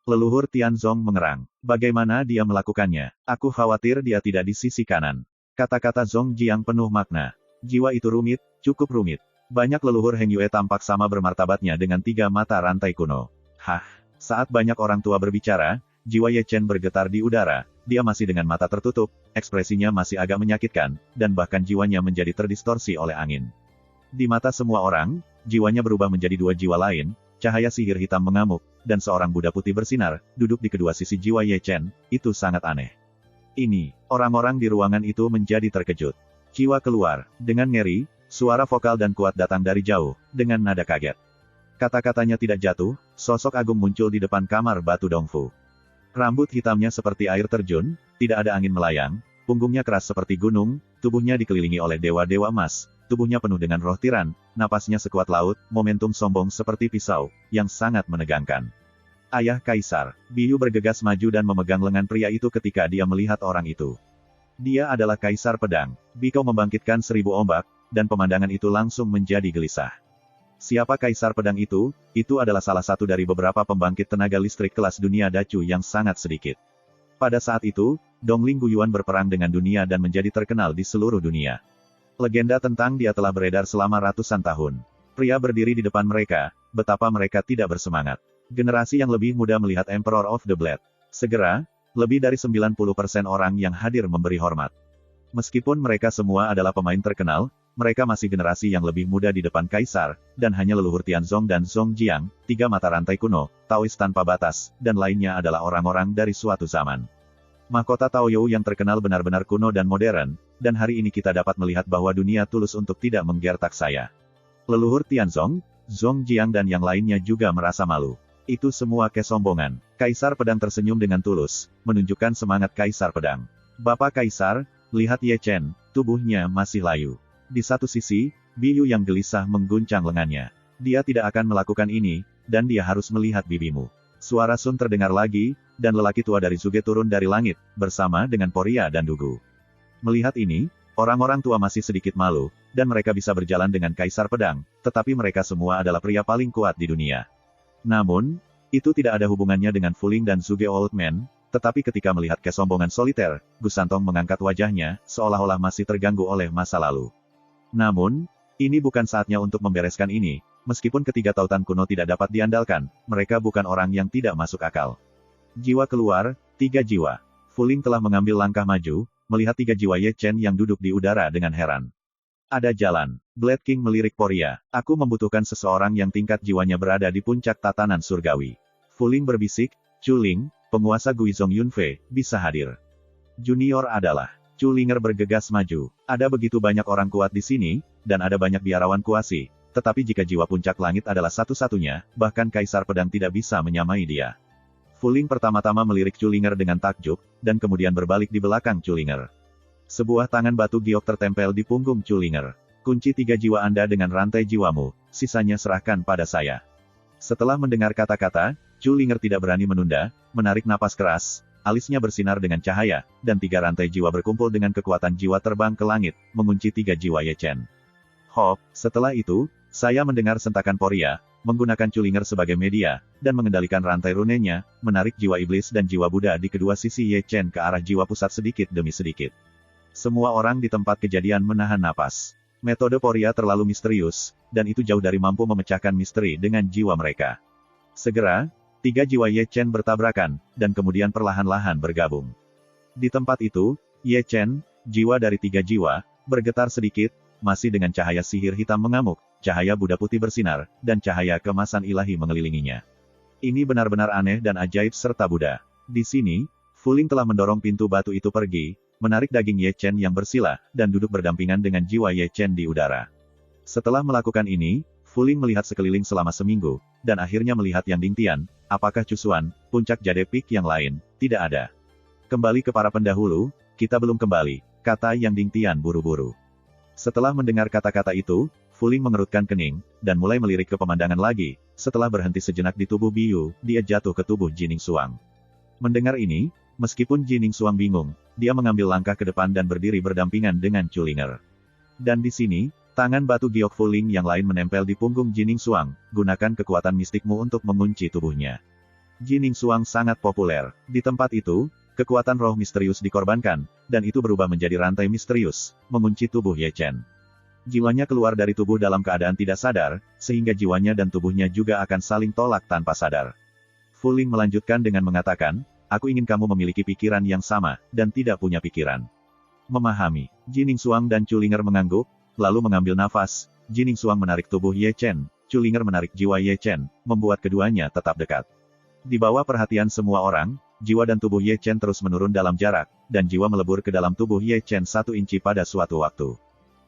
Leluhur Tianzong mengerang. Bagaimana dia melakukannya? Aku khawatir dia tidak di sisi kanan. Kata-kata Zong Jiang penuh makna. Jiwa itu rumit, cukup rumit. Banyak leluhur Heng Yue tampak sama bermartabatnya dengan 3 mata rantai kuno. Hah! Saat banyak orang tua berbicara, jiwa Ye Chen bergetar di udara. Dia masih dengan mata tertutup, ekspresinya masih agak menyakitkan, dan bahkan jiwanya menjadi terdistorsi oleh angin. Di mata semua orang, jiwanya berubah menjadi 2 jiwa lain. Cahaya sihir hitam mengamuk, dan seorang Buddha putih bersinar, duduk di kedua sisi jiwa Ye Chen. Itu sangat aneh. Ini, orang-orang di ruangan itu menjadi terkejut. Jiwa keluar, dengan ngeri, suara vokal dan kuat datang dari jauh, dengan nada kaget. Kata-katanya tidak jatuh, sosok agung muncul di depan kamar batu Dongfu. Rambut hitamnya seperti air terjun, tidak ada angin melayang, punggungnya keras seperti gunung, tubuhnya dikelilingi oleh dewa-dewa emas. Tubuhnya penuh dengan roh tiran, napasnya sekuat laut, momentum sombong seperti pisau, yang sangat menegangkan. Ayah Kaisar, Biyu bergegas maju dan memegang lengan pria itu ketika dia melihat orang itu. Dia adalah Kaisar Pedang. Biko membangkitkan 1000 ombak, dan pemandangan itu langsung menjadi gelisah. Siapa Kaisar Pedang itu? Itu adalah salah satu dari beberapa pembangkit tenaga listrik kelas dunia Dacu yang sangat sedikit. Pada saat itu, Dongling Guyuan berperang dengan dunia dan menjadi terkenal di seluruh dunia. Legenda tentang dia telah beredar selama ratusan tahun. Pria berdiri di depan mereka, betapa mereka tidak bersemangat. Generasi yang lebih muda melihat Emperor of the Blade. Segera, lebih dari 90% orang yang hadir memberi hormat. Meskipun mereka semua adalah pemain terkenal, mereka masih generasi yang lebih muda di depan Kaisar, dan hanya leluhur Tianzong dan Zong Jiang, 3 mata rantai kuno, Taois tanpa batas, dan lainnya adalah orang-orang dari suatu zaman. Mahkota Taoyou yang terkenal benar-benar kuno dan modern, dan hari ini kita dapat melihat bahwa dunia tulus untuk tidak menggertak saya. Leluhur Tianzong, Zong Jiang dan yang lainnya juga merasa malu. Itu semua kesombongan. Kaisar Pedang tersenyum dengan tulus, menunjukkan semangat Kaisar Pedang. Bapak Kaisar, lihat Ye Chen, tubuhnya masih layu. Di satu sisi, Biyu yang gelisah mengguncang lengannya. Dia tidak akan melakukan ini, dan dia harus melihat bibimu. Suara Sun terdengar lagi, dan lelaki tua dari Zuge turun dari langit, bersama dengan Poria dan Dugu. Melihat ini, orang-orang tua masih sedikit malu, dan mereka bisa berjalan dengan Kaisar Pedang, tetapi mereka semua adalah pria paling kuat di dunia. Namun, itu tidak ada hubungannya dengan Fuling dan Zuge Old Man, tetapi ketika melihat kesombongan soliter, Gu Santong mengangkat wajahnya, seolah-olah masih terganggu oleh masa lalu. Namun, ini bukan saatnya untuk membereskan ini. Meskipun ketiga tautan kuno tidak dapat diandalkan, mereka bukan orang yang tidak masuk akal. Jiwa keluar, 3 jiwa. Fuling telah mengambil langkah maju, melihat 3 jiwa Ye Chen yang duduk di udara dengan heran. Ada jalan. Blade King melirik Poria. Aku membutuhkan seseorang yang tingkat jiwanya berada di puncak tatanan surgawi. Fuling berbisik, Chu Ling, penguasa Guizhong Yunfei, bisa hadir. Junior adalah. Chu Linger bergegas maju. Ada begitu banyak orang kuat di sini, dan ada banyak biarawan kuasi. Tetapi jika jiwa puncak langit adalah satu-satunya, bahkan Kaisar Pedang tidak bisa menyamai dia. Fuling pertama-tama melirik Chu Linger dengan takjub, dan kemudian berbalik di belakang Chu Linger. Sebuah tangan batu giok tertempel di punggung Chu Linger. Kunci 3 jiwa Anda dengan rantai jiwamu, sisanya serahkan pada saya. Setelah mendengar kata-kata, Chu Linger tidak berani menunda, menarik napas keras, alisnya bersinar dengan cahaya, dan 3 rantai jiwa berkumpul dengan kekuatan jiwa terbang ke langit, mengunci 3 jiwa Ye Chen. Hop, setelah itu, saya mendengar sentakan Poria, menggunakan Chu Linger sebagai media, dan mengendalikan rantai runenya, menarik jiwa iblis dan jiwa Buddha di kedua sisi Ye Chen ke arah jiwa pusat sedikit demi sedikit. Semua orang di tempat kejadian menahan napas. Metode Poria terlalu misterius, dan itu jauh dari mampu memecahkan misteri dengan jiwa mereka. Segera, 3 jiwa Ye Chen bertabrakan, dan kemudian perlahan-lahan bergabung. Di tempat itu, Ye Chen, jiwa dari 3 jiwa, bergetar sedikit, masih dengan cahaya sihir hitam mengamuk, cahaya Buddha putih bersinar, dan cahaya kemasan ilahi mengelilinginya. Ini benar-benar aneh dan ajaib serta Buddha. Di sini, Fuling telah mendorong pintu batu itu pergi, menarik daging Ye Chen yang bersila, dan duduk berdampingan dengan jiwa Ye Chen di udara. Setelah melakukan ini, Fuling melihat sekeliling selama seminggu, dan akhirnya melihat Yang Dingtian, apakah Cusuan, puncak Jade Peak yang lain, tidak ada. Kembali ke para pendahulu, kita belum kembali. kata Yang Dingtian buru-buru. Setelah mendengar kata-kata itu, Fuling mengerutkan kening, dan mulai melirik ke pemandangan lagi. Setelah berhenti sejenak di tubuh Biyu, dia jatuh ke tubuh Jining Suang. Mendengar ini, meskipun Jining Suang bingung, dia mengambil langkah ke depan dan berdiri berdampingan dengan Chulinger. Dan di sini, tangan batu giok Fuling yang lain menempel di punggung Jining Suang, gunakan kekuatan mistikmu untuk mengunci tubuhnya. Jining Suang sangat populer. Di tempat itu, kekuatan roh misterius dikorbankan, dan itu berubah menjadi rantai misterius, mengunci tubuh Ye Chen. Jiwanya keluar dari tubuh dalam keadaan tidak sadar, sehingga jiwanya dan tubuhnya juga akan saling tolak tanpa sadar. Fuling melanjutkan dengan mengatakan, aku ingin kamu memiliki pikiran yang sama, dan tidak punya pikiran. Memahami. Jining Suang dan Chulinger mengangguk, lalu mengambil nafas. Jining Suang menarik tubuh Ye Chen, Chulinger menarik jiwa Ye Chen, membuat keduanya tetap dekat. Di bawah perhatian semua orang, jiwa dan tubuh Ye Chen terus menurun dalam jarak, dan jiwa melebur ke dalam tubuh Ye Chen 1 inci pada suatu waktu.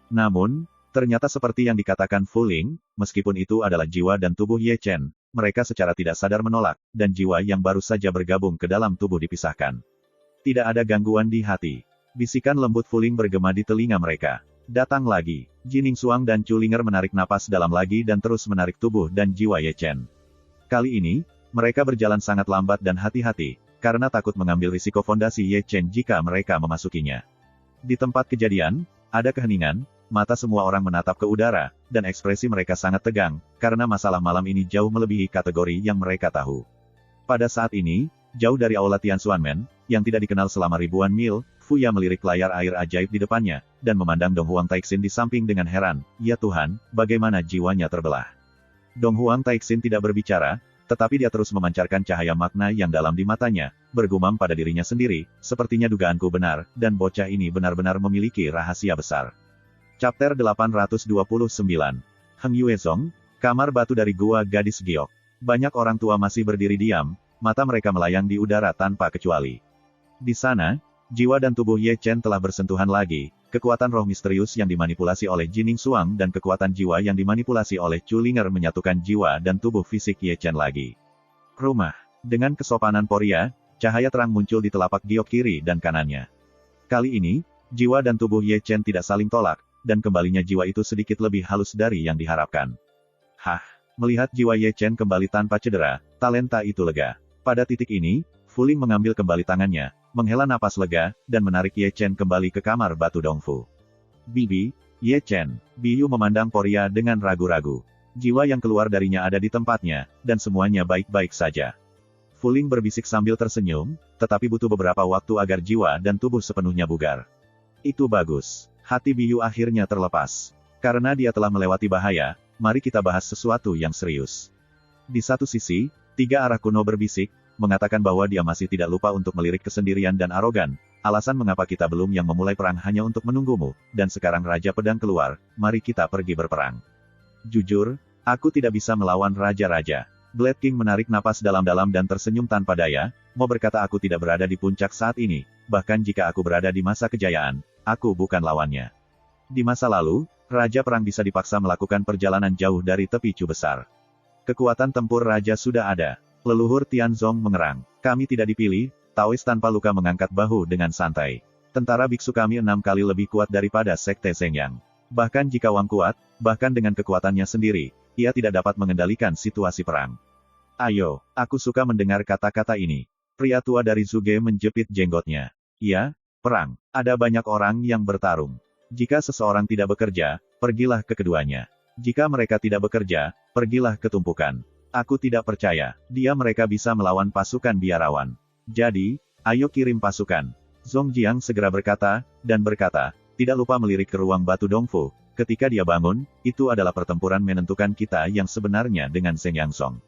Namun, ternyata seperti yang dikatakan Fuling, meskipun itu adalah jiwa dan tubuh Ye Chen, mereka secara tidak sadar menolak, dan jiwa yang baru saja bergabung ke dalam tubuh dipisahkan. Tidak ada gangguan di hati. Bisikan lembut Fuling bergema di telinga mereka. Datang lagi. Jining Suang dan Chulinger menarik napas dalam lagi dan terus menarik tubuh dan jiwa Ye Chen. Kali ini, mereka berjalan sangat lambat dan hati-hati, karena takut mengambil risiko fondasi Ye Chen jika mereka memasukinya. Di tempat kejadian, ada keheningan, mata semua orang menatap ke udara, dan ekspresi mereka sangat tegang, karena masalah malam ini jauh melebihi kategori yang mereka tahu. Pada saat ini, jauh dari aula Tianxuanmen, yang tidak dikenal selama ribuan mil, Fuya melirik layar air ajaib di depannya, dan memandang Dong Huang Taixin di samping dengan heran, ya Tuhan, bagaimana jiwanya terbelah. Dong Huang Taixin tidak berbicara, tetapi dia terus memancarkan cahaya makna yang dalam di matanya, bergumam pada dirinya sendiri, sepertinya dugaanku benar, dan bocah ini benar-benar memiliki rahasia besar. Chapter 829. Heng Yuezong, kamar batu dari Gua Gadis Giok. Banyak orang tua masih berdiri diam, mata mereka melayang di udara tanpa kecuali. Di sana, jiwa dan tubuh Ye Chen telah bersentuhan lagi, kekuatan roh misterius yang dimanipulasi oleh Jining Suang dan kekuatan jiwa yang dimanipulasi oleh Chulinger menyatukan jiwa dan tubuh fisik Ye Chen lagi. Rumah. Dengan kesopanan Poria, cahaya terang muncul di telapak giok kiri dan kanannya. Kali ini, jiwa dan tubuh Ye Chen tidak saling tolak, dan kembalinya jiwa itu sedikit lebih halus dari yang diharapkan. Hah, melihat jiwa Ye Chen kembali tanpa cedera, talenta itu lega. Pada titik ini, Fuling mengambil kembali tangannya, menghela napas lega, dan menarik Ye Chen kembali ke kamar batu Dongfu. Bibi, Ye Chen, Biyu memandang Poria dengan ragu-ragu. Jiwa yang keluar darinya ada di tempatnya, dan semuanya baik-baik saja. Fuling berbisik sambil tersenyum, tetapi butuh beberapa waktu agar jiwa dan tubuh sepenuhnya bugar. Itu bagus. Hati Biyu akhirnya terlepas. Karena dia telah melewati bahaya, mari kita bahas sesuatu yang serius. Di satu sisi, 3 arah kuno berbisik, mengatakan bahwa dia masih tidak lupa untuk melirik kesendirian dan arogan, alasan mengapa kita belum yang memulai perang hanya untuk menunggumu, dan sekarang Raja Pedang keluar, mari kita pergi berperang. Jujur, aku tidak bisa melawan Raja-Raja. Blade King menarik napas dalam-dalam dan tersenyum tanpa daya, mau berkata aku tidak berada di puncak saat ini, bahkan jika aku berada di masa kejayaan, aku bukan lawannya. Di masa lalu, Raja Perang bisa dipaksa melakukan perjalanan jauh dari tepi Cu besar. Kekuatan tempur Raja sudah ada. Leluhur Tianzong mengerang. Kami tidak dipilih, Taois tanpa luka mengangkat bahu dengan santai. Tentara biksu kami 6 kali lebih kuat daripada Sekte Zhengyang. Bahkan jika Wang kuat, bahkan dengan kekuatannya sendiri, ia tidak dapat mengendalikan situasi perang. Ayo, aku suka mendengar kata-kata ini. Pria tua dari Zuge menjepit jenggotnya. Iya, perang. Ada banyak orang yang bertarung. Jika seseorang tidak bekerja, pergilah ke keduanya. Jika mereka tidak bekerja, pergilah ke tumpukan. Aku tidak percaya, mereka bisa melawan pasukan biarawan. Jadi, ayo kirim pasukan. Zhong Jiang segera berkata, tidak lupa melirik ke ruang batu Dongfu. Ketika dia bangun, itu adalah pertempuran menentukan kita yang sebenarnya dengan Zheng Yangsong.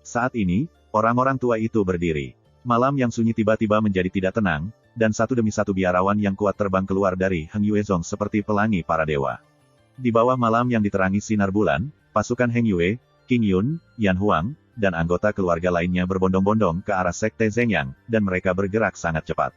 Saat ini, orang-orang tua itu berdiri. Malam yang sunyi tiba-tiba menjadi tidak tenang, dan satu demi satu biarawan yang kuat terbang keluar dari Heng Yuezong seperti pelangi para dewa. Di bawah malam yang diterangi sinar bulan, pasukan Heng Yue, King Yun, Yan Huang, dan anggota keluarga lainnya berbondong-bondong ke arah Sekte Zhengyang, dan mereka bergerak sangat cepat.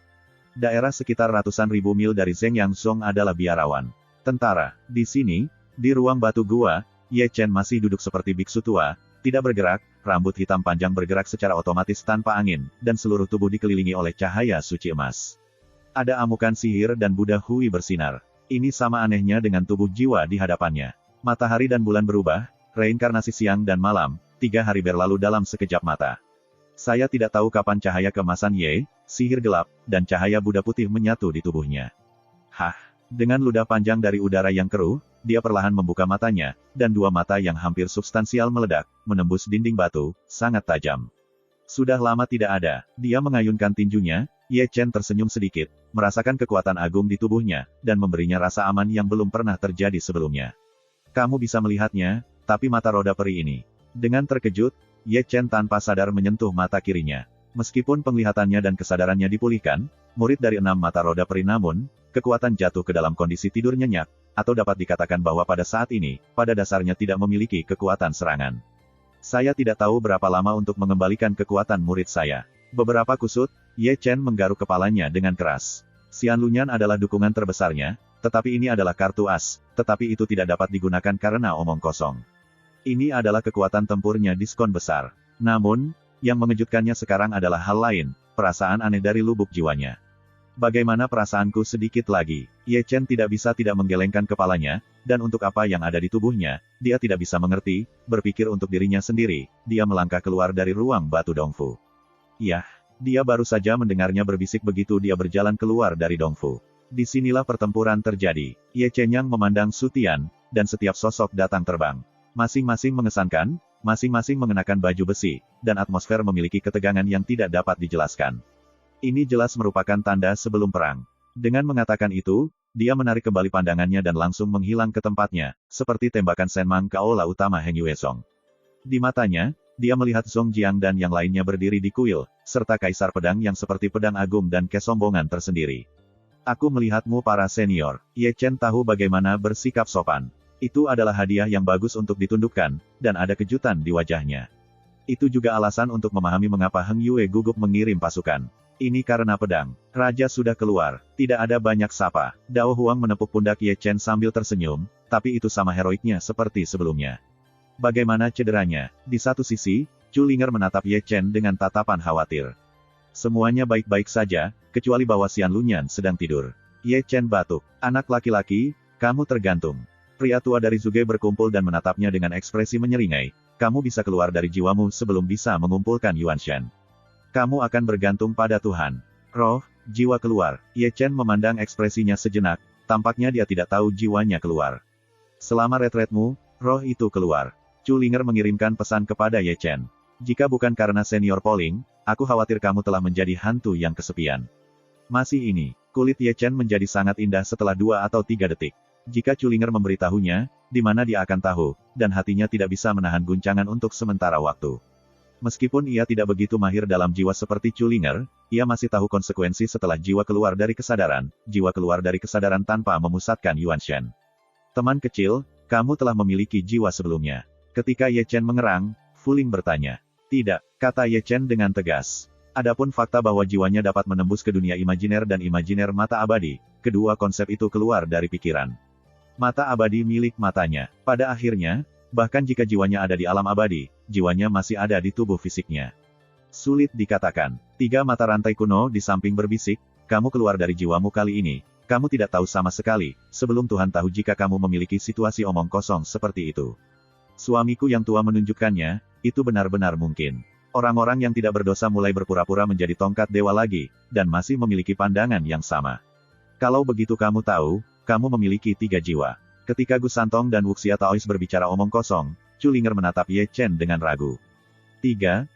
Daerah sekitar ratusan ribu mil dari Zheng Yangsong adalah biarawan. Tentara. Di sini, di ruang batu gua, Ye Chen masih duduk seperti biksu tua, tidak bergerak, rambut hitam panjang bergerak secara otomatis tanpa angin, dan seluruh tubuh dikelilingi oleh cahaya suci emas. Ada amukan sihir dan Buddha Hui bersinar. Ini sama anehnya dengan tubuh jiwa di hadapannya. Matahari dan bulan berubah, reinkarnasi siang dan malam, 3 hari berlalu dalam sekejap mata. Saya tidak tahu kapan cahaya keemasan Ye, sihir gelap, dan cahaya Buddha putih menyatu di tubuhnya. Hah! Dengan ludah panjang dari udara yang keruh, dia perlahan membuka matanya, dan 2 mata yang hampir substansial meledak, menembus dinding batu, sangat tajam. Sudah lama tidak ada, dia mengayunkan tinjunya, Ye Chen tersenyum sedikit, merasakan kekuatan agung di tubuhnya, dan memberinya rasa aman yang belum pernah terjadi sebelumnya. Kamu bisa melihatnya, tapi mata roda peri ini. Dengan terkejut, Ye Chen tanpa sadar menyentuh mata kirinya. Meskipun penglihatannya dan kesadarannya dipulihkan, murid dari 6 mata roda peri namun, kekuatan jatuh ke dalam kondisi tidur nyenyak, atau dapat dikatakan bahwa pada saat ini, pada dasarnya tidak memiliki kekuatan serangan. Saya tidak tahu berapa lama untuk mengembalikan kekuatan murid saya. Beberapa kusut, Ye Chen menggaruk kepalanya dengan keras. Xian Lunyan adalah dukungan terbesarnya, tetapi ini adalah kartu as, tetapi itu tidak dapat digunakan karena omong kosong. Ini adalah kekuatan tempurnya diskon besar. Namun, yang mengejutkannya sekarang adalah hal lain, perasaan aneh dari lubuk jiwanya. Bagaimana perasaanku sedikit lagi? Ye Chen tidak bisa tidak menggelengkan kepalanya, dan untuk apa yang ada di tubuhnya, dia tidak bisa mengerti, berpikir untuk dirinya sendiri, dia melangkah keluar dari ruang batu Dongfu. Yah, dia baru saja mendengarnya berbisik begitu dia berjalan keluar dari Dongfu. Disinilah pertempuran terjadi. Ye Chen yang memandang Su Tian, dan setiap sosok datang terbang. Masing-masing mengesankan, masing-masing mengenakan baju besi, dan atmosfer memiliki ketegangan yang tidak dapat dijelaskan. Ini jelas merupakan tanda sebelum perang. Dengan mengatakan itu, dia menarik kembali pandangannya dan langsung menghilang ke tempatnya, seperti tembakan Senmang ke aula utama Heng Yuesong. Di matanya, dia melihat Zhong Jiang dan yang lainnya berdiri di kuil, serta kaisar pedang yang seperti pedang agung dan kesombongan tersendiri. Aku melihatmu para senior. Ye Chen tahu bagaimana bersikap sopan. Itu adalah hadiah yang bagus untuk ditundukkan, dan ada kejutan di wajahnya. Itu juga alasan untuk memahami mengapa Heng Yue gugup mengirim pasukan. Ini karena pedang. Raja sudah keluar. Tidak ada banyak sapa. Dao Huang menepuk pundak Ye Chen sambil tersenyum, tapi itu sama heroiknya seperti sebelumnya. Bagaimana cederanya? Di satu sisi, Chu Linger menatap Ye Chen dengan tatapan khawatir. Semuanya baik-baik saja, kecuali bahwa Xian Lunyan sedang tidur. Ye Chen batuk. Anak laki-laki, kamu tergantung. Pria tua dari Zuge berkumpul dan menatapnya dengan ekspresi menyeringai. Kamu bisa keluar dari jiwamu sebelum bisa mengumpulkan Yuan Shen. Kamu akan bergantung pada Tuhan. Roh, jiwa keluar. Ye Chen memandang ekspresinya sejenak, tampaknya dia tidak tahu jiwanya keluar. Selama retretmu, roh itu keluar. Chu Linger mengirimkan pesan kepada Ye Chen. Jika bukan karena senior polling, aku khawatir kamu telah menjadi hantu yang kesepian. Masih ini, kulit Ye Chen menjadi sangat indah setelah 2 atau 3 detik. Jika Chu Linger memberitahunya, di mana dia akan tahu, dan hatinya tidak bisa menahan guncangan untuk sementara waktu. Meskipun ia tidak begitu mahir dalam jiwa seperti Chu Linger, ia masih tahu konsekuensi setelah jiwa keluar dari kesadaran tanpa memusatkan Yuan Shen. Teman kecil, kamu telah memiliki jiwa sebelumnya. Ketika Ye Chen mengerang, Fu Ling bertanya. Tidak, kata Ye Chen dengan tegas. Adapun fakta bahwa jiwanya dapat menembus ke dunia imajiner dan imajiner mata abadi, kedua konsep itu keluar dari pikiran. Mata abadi milik matanya. Pada akhirnya, bahkan jika jiwanya ada di alam abadi, jiwanya masih ada di tubuh fisiknya. Sulit dikatakan. 3 mata rantai kuno di samping berbisik, kamu keluar dari jiwamu kali ini. Kamu tidak tahu sama sekali, sebelum Tuhan tahu jika kamu memiliki situasi omong kosong seperti itu. Suamiku yang tua menunjukkannya, itu benar-benar mungkin. Orang-orang yang tidak berdosa mulai berpura-pura menjadi tongkat dewa lagi, dan masih memiliki pandangan yang sama. Kalau begitu kamu tahu, kamu memiliki 3 jiwa. Ketika Gu Santong dan Wuxia Taois berbicara omong kosong, Chu Linger menatap Ye Chen dengan ragu. 3.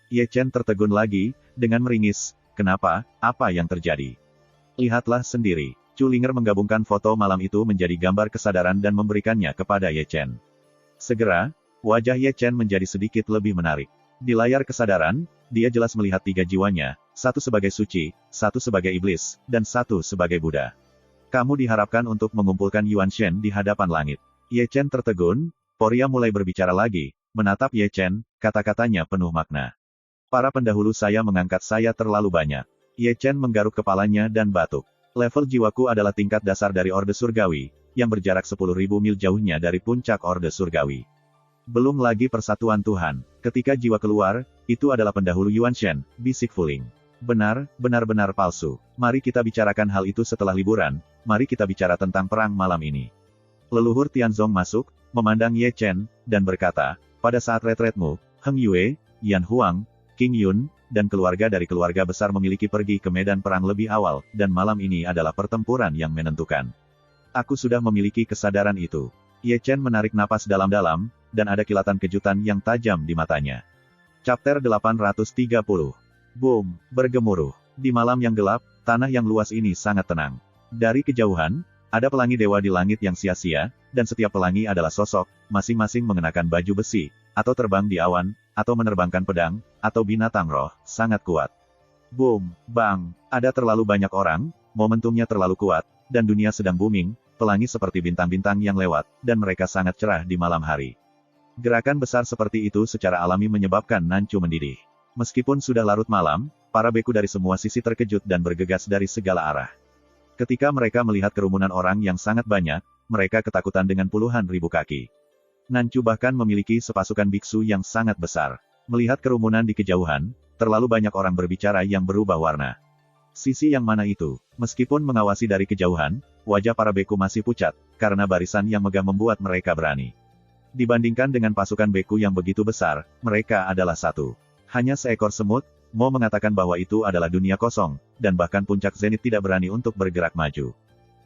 Ye Chen tertegun lagi, dengan meringis. Kenapa? Apa yang terjadi? Lihatlah sendiri. Chu Linger menggabungkan foto malam itu menjadi gambar kesadaran dan memberikannya kepada Ye Chen. Segera, wajah Ye Chen menjadi sedikit lebih menarik. Di layar kesadaran, dia jelas melihat 3 jiwanya, 1 sebagai suci, 1 sebagai iblis, dan 1 sebagai Buddha. Kamu diharapkan untuk mengumpulkan Yuan Shen di hadapan langit. Ye Chen tertegun, Poria mulai berbicara lagi, menatap Ye Chen, kata-katanya penuh makna. Para pendahulu saya mengangkat saya terlalu banyak. Ye Chen menggaruk kepalanya dan batuk. Level jiwaku adalah tingkat dasar dari Orde Surgawi, yang berjarak 10.000 mil jauhnya dari puncak Orde Surgawi. Belum lagi persatuan Tuhan. Ketika jiwa keluar, itu adalah pendahulu Yuan Shen, bisik Fu Ling. Benar-benar palsu. Mari kita bicarakan hal itu setelah liburan, mari kita bicara tentang perang malam ini. Leluhur Tianzong masuk, memandang Ye Chen, dan berkata, pada saat retretmu, Heng Yue, Yan Huang, King Yun, dan keluarga dari keluarga besar memiliki pergi ke medan perang lebih awal, dan malam ini adalah pertempuran yang menentukan. Aku sudah memiliki kesadaran itu. Ye Chen menarik napas dalam-dalam, dan ada kilatan kejutan yang tajam di matanya. Chapter 830. Boom, bergemuruh. Di malam yang gelap, tanah yang luas ini sangat tenang. Dari kejauhan, ada pelangi dewa di langit yang sia-sia, dan setiap pelangi adalah sosok, masing-masing mengenakan baju besi, atau terbang di awan, atau menerbangkan pedang, atau binatang roh, sangat kuat. Boom, bang, ada terlalu banyak orang, momentumnya terlalu kuat, dan dunia sedang booming, pelangi seperti bintang-bintang yang lewat, dan mereka sangat cerah di malam hari. Gerakan besar seperti itu secara alami menyebabkan Nancu mendidih. Meskipun sudah larut malam, para beku dari semua sisi terkejut dan bergegas dari segala arah. Ketika mereka melihat kerumunan orang yang sangat banyak, mereka ketakutan dengan puluhan ribu kaki. Nancu bahkan memiliki sepasukan biksu yang sangat besar. Melihat kerumunan di kejauhan, terlalu banyak orang berbicara yang berubah warna. Sisi yang mana itu? Meskipun mengawasi dari kejauhan, wajah para beku masih pucat, karena barisan yang megah membuat mereka berani. Dibandingkan dengan pasukan beku yang begitu besar, mereka adalah satu. Hanya seekor semut, Mo mengatakan bahwa itu adalah dunia kosong, dan bahkan puncak zenit tidak berani untuk bergerak maju.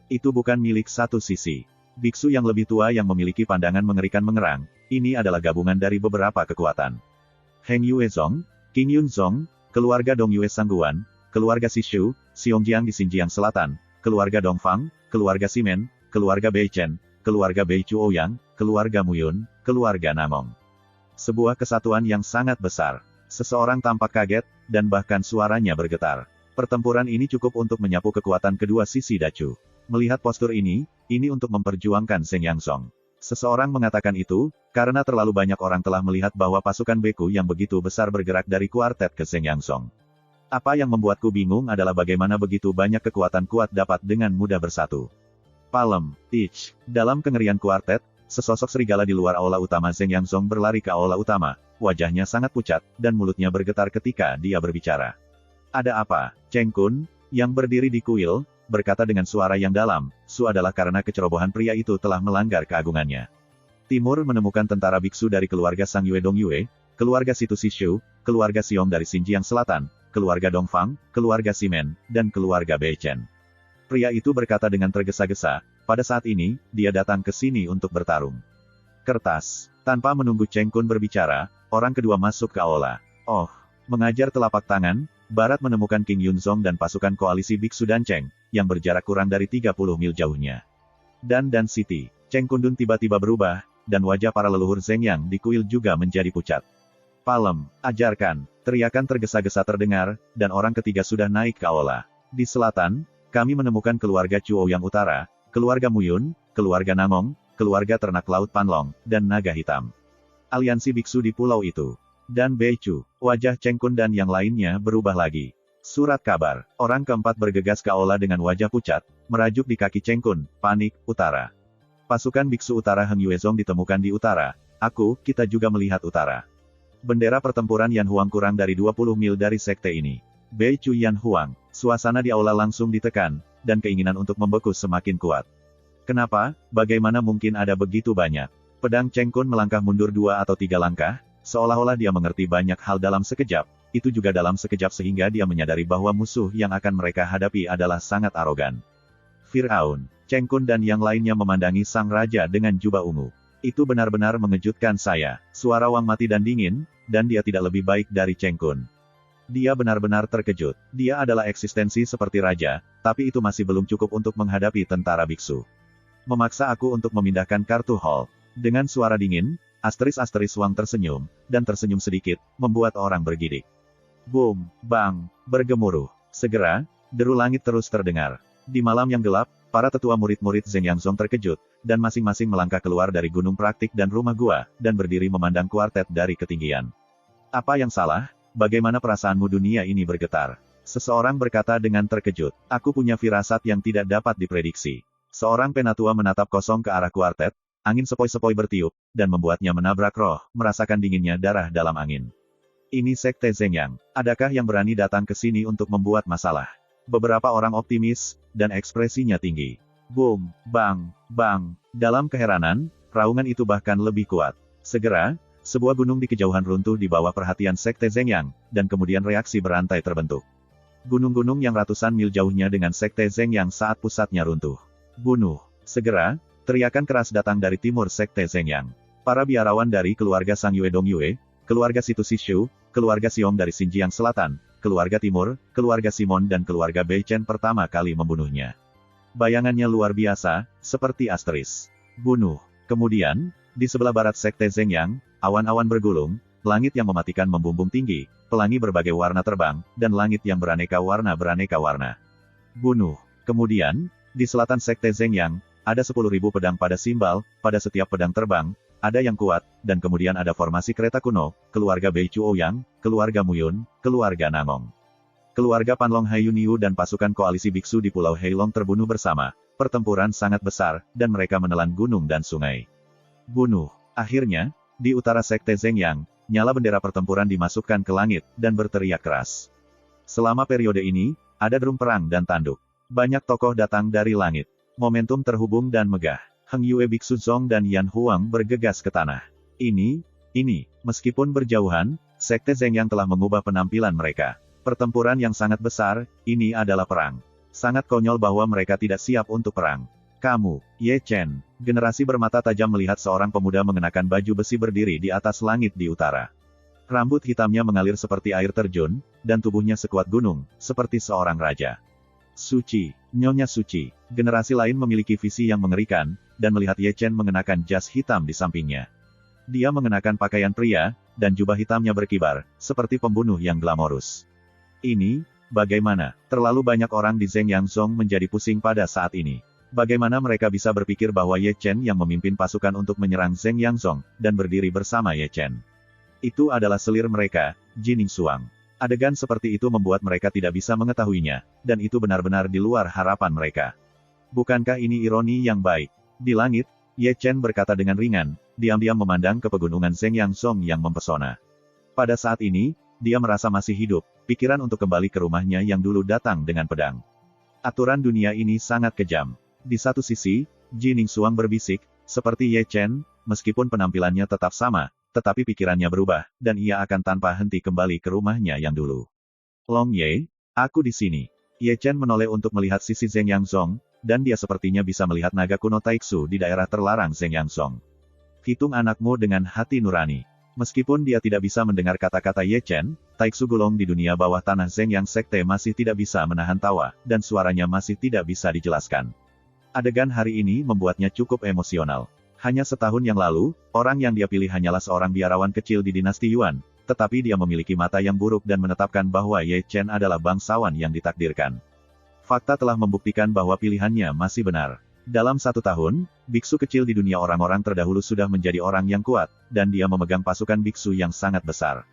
Itu bukan milik satu sisi. Biksu yang lebih tua yang memiliki pandangan mengerikan mengerang, ini adalah gabungan dari beberapa kekuatan. Heng Yue Zong, King Yun Zong, keluarga Dong Yue Sangguan, keluarga Sishu, Xiongjiang di Xinjiang Selatan, keluarga Dong Fang, keluarga Simen, keluarga Bei Chen, keluarga Bei Chuoyang, keluarga Muyun, keluarga Namong. Sebuah kesatuan yang sangat besar. Seseorang tampak kaget, dan bahkan suaranya bergetar. Pertempuran ini cukup untuk menyapu kekuatan kedua sisi Dacu. Melihat postur ini untuk memperjuangkan Zheng Yangzong. Seseorang mengatakan itu, karena terlalu banyak orang telah melihat bahwa pasukan beku yang begitu besar bergerak dari kuartet ke Zheng Yangzong. Apa yang membuatku bingung adalah bagaimana begitu banyak kekuatan kuat dapat dengan mudah bersatu. Palem, Ich. Dalam kengerian kuartet, sesosok serigala di luar aula utama Zheng Yangzong berlari ke aula utama. Wajahnya sangat pucat, dan mulutnya bergetar ketika dia berbicara. Ada apa? Cheng Kun, yang berdiri di kuil, berkata dengan suara yang dalam, Su adalah karena kecerobohan pria itu telah melanggar keagungannya. Timur menemukan tentara biksu dari keluarga Sang Yue Dong Yue, keluarga Situ Sishu, keluarga Siong dari Xinjiang Selatan, keluarga Dong Fang, keluarga Simen, dan keluarga Bei Chen. Pria itu berkata dengan tergesa-gesa, pada saat ini, dia datang ke sini untuk bertarung. Kertas. Tanpa menunggu Cheng Kun berbicara, orang kedua masuk ke aula. Oh, mengajar telapak tangan, Barat menemukan King Yunzong dan pasukan koalisi Biksu dan Cheng, yang berjarak kurang dari 30 mil jauhnya. Dan Siti, Cheng Kundun tiba-tiba berubah, dan wajah para leluhur Zheng Yang di kuil juga menjadi pucat. Palem, ajarkan, teriakan tergesa-gesa terdengar, dan orang ketiga sudah naik ke aula. Di selatan, kami menemukan keluarga Chuo yang utara, keluarga Muyun, keluarga Namong, keluarga ternak laut Panlong, dan naga hitam. Aliansi biksu di pulau itu. Dan Beicu, wajah Cheng Kun dan yang lainnya berubah lagi. Surat kabar, orang keempat bergegas ke aula dengan wajah pucat, merajuk di kaki Cheng Kun, panik, utara. Pasukan biksu utara Heng Yuezong ditemukan di utara, kita juga melihat utara. Bendera pertempuran Yan Huang kurang dari 20 mil dari sekte ini. Beicu Yan Huang, suasana di aula langsung ditekan, dan keinginan untuk membeku semakin kuat. Kenapa? Bagaimana mungkin ada begitu banyak? Pedang Cheng Kun melangkah mundur 2 atau 3 langkah, seolah-olah dia mengerti banyak hal dalam sekejap, itu juga dalam sekejap sehingga dia menyadari bahwa musuh yang akan mereka hadapi adalah sangat arogan. Fir'aun, Cheng Kun dan yang lainnya memandangi sang raja dengan jubah ungu. Itu benar-benar mengejutkan saya, suara Wang mati dan dingin, dan dia tidak lebih baik dari Cheng Kun. Dia benar-benar terkejut, dia adalah eksistensi seperti raja, tapi itu masih belum cukup untuk menghadapi tentara biksu. Memaksa aku untuk memindahkan kartu hall. Dengan suara dingin, asteris Wang tersenyum, dan tersenyum sedikit, membuat orang bergidik. Boom, bang, bergemuruh. Segera, deru langit terus terdengar. Di malam yang gelap, para tetua murid-murid Zheng Yangzong terkejut, dan masing-masing melangkah keluar dari gunung praktik dan rumah gua, dan berdiri memandang kuartet dari ketinggian. Apa yang salah? Bagaimana perasaanmu? Dunia ini bergetar. Seseorang berkata dengan terkejut, aku punya firasat yang tidak dapat diprediksi. Seorang penatua menatap kosong ke arah kuartet, angin sepoi-sepoi bertiup, dan membuatnya menabrak roh, merasakan dinginnya darah dalam angin. Ini Sekte Zhengyang. Adakah yang berani datang ke sini untuk membuat masalah? Beberapa orang optimis, dan ekspresinya tinggi. Boom, bang, bang. Dalam keheranan, raungan itu bahkan lebih kuat. Segera, sebuah gunung di kejauhan runtuh di bawah perhatian Sekte Zhengyang, dan kemudian reaksi berantai terbentuk. Gunung-gunung yang ratusan mil jauhnya dengan Sekte Zhengyang saat pusatnya runtuh. Bunuh. Segera, teriakan keras datang dari timur Sekte Zhengyang. Para biarawan dari keluarga Sang Yue Dong Yue, keluarga Situ Sishu, keluarga Xiong dari Xinjiang Selatan, keluarga Timur, keluarga Simon dan keluarga Bei Chen pertama kali membunuhnya. Bayangannya luar biasa, seperti asteris. Bunuh. Kemudian, di sebelah barat Sekte Zhengyang, awan-awan bergulung, langit yang mematikan membumbung tinggi, pelangi berbagai warna terbang, dan langit yang beraneka warna. Bunuh. Kemudian, di selatan Sekte Zhengyang, ada 10.000 pedang pada simbal, pada setiap pedang terbang, ada yang kuat, dan kemudian ada formasi kereta kuno, keluarga Bei Chuoyang, keluarga Muyun, keluarga Nangong. Keluarga Panlong Haiyuniu dan pasukan koalisi biksu di Pulau Heilong terbunuh bersama. Pertempuran sangat besar, dan mereka menelan gunung dan sungai. Bunuh. Akhirnya, di utara Sekte Zhengyang, nyala bendera pertempuran dimasukkan ke langit, dan berteriak keras. Selama periode ini, ada drum perang dan tanduk. Banyak tokoh datang dari langit. Momentum terhubung dan megah. Heng Yue Biksu Zong dan Yan Huang bergegas ke tanah. Ini, meskipun berjauhan, Sekte Zhengyang telah mengubah penampilan mereka. Pertempuran yang sangat besar, ini adalah perang. Sangat konyol bahwa mereka tidak siap untuk perang. Kamu, Ye Chen, generasi bermata tajam melihat seorang pemuda mengenakan baju besi berdiri di atas langit di utara. Rambut hitamnya mengalir seperti air terjun, dan tubuhnya sekuat gunung, seperti seorang raja. Suci, Nyonya Suci. Generasi lain memiliki visi yang mengerikan, dan melihat Ye Chen mengenakan jas hitam di sampingnya. Dia mengenakan pakaian pria, dan jubah hitamnya berkibar, seperti pembunuh yang glamorus. Ini, bagaimana? Terlalu banyak orang di Zhengyang Zong menjadi pusing pada saat ini. Bagaimana mereka bisa berpikir bahwa Ye Chen yang memimpin pasukan untuk menyerang Zhengyang Zong, dan berdiri bersama Ye Chen? Itu adalah selir mereka, Jining Suang. Adegan seperti itu membuat mereka tidak bisa mengetahuinya, dan itu benar-benar di luar harapan mereka. Bukankah ini ironi yang baik? Di langit, Ye Chen berkata dengan ringan, diam-diam memandang ke pegunungan Zhengyang Zong yang mempesona. Pada saat ini, dia merasa masih hidup, pikiran untuk kembali ke rumahnya yang dulu datang dengan pedang. Aturan dunia ini sangat kejam. Di satu sisi, Jining Suang berbisik, seperti Ye Chen, meskipun penampilannya tetap sama, tetapi pikirannya berubah, dan ia akan tanpa henti kembali ke rumahnya yang dulu. Long Ye, aku di sini. Ye Chen menoleh untuk melihat sisi Zhengyang Zong, dan dia sepertinya bisa melihat naga kuno Taixu di daerah terlarang Zhengyang Zong. Hitung anakmu dengan hati nurani. Meskipun dia tidak bisa mendengar kata-kata Ye Chen, Taixu Gulong di dunia bawah tanah Zhengyang Sekte masih tidak bisa menahan tawa, dan suaranya masih tidak bisa dijelaskan. Adegan hari ini membuatnya cukup emosional. Hanya setahun yang lalu, orang yang dia pilih hanyalah seorang biarawan kecil di dinasti Yuan, tetapi dia memiliki mata yang buruk dan menetapkan bahwa Ye Chen adalah bangsawan yang ditakdirkan. Fakta telah membuktikan bahwa pilihannya masih benar. Dalam 1 tahun, biksu kecil di dunia orang-orang terdahulu sudah menjadi orang yang kuat, dan dia memegang pasukan biksu yang sangat besar.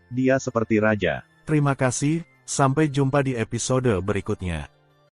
Dia seperti raja. Terima kasih, sampai jumpa di episode berikutnya.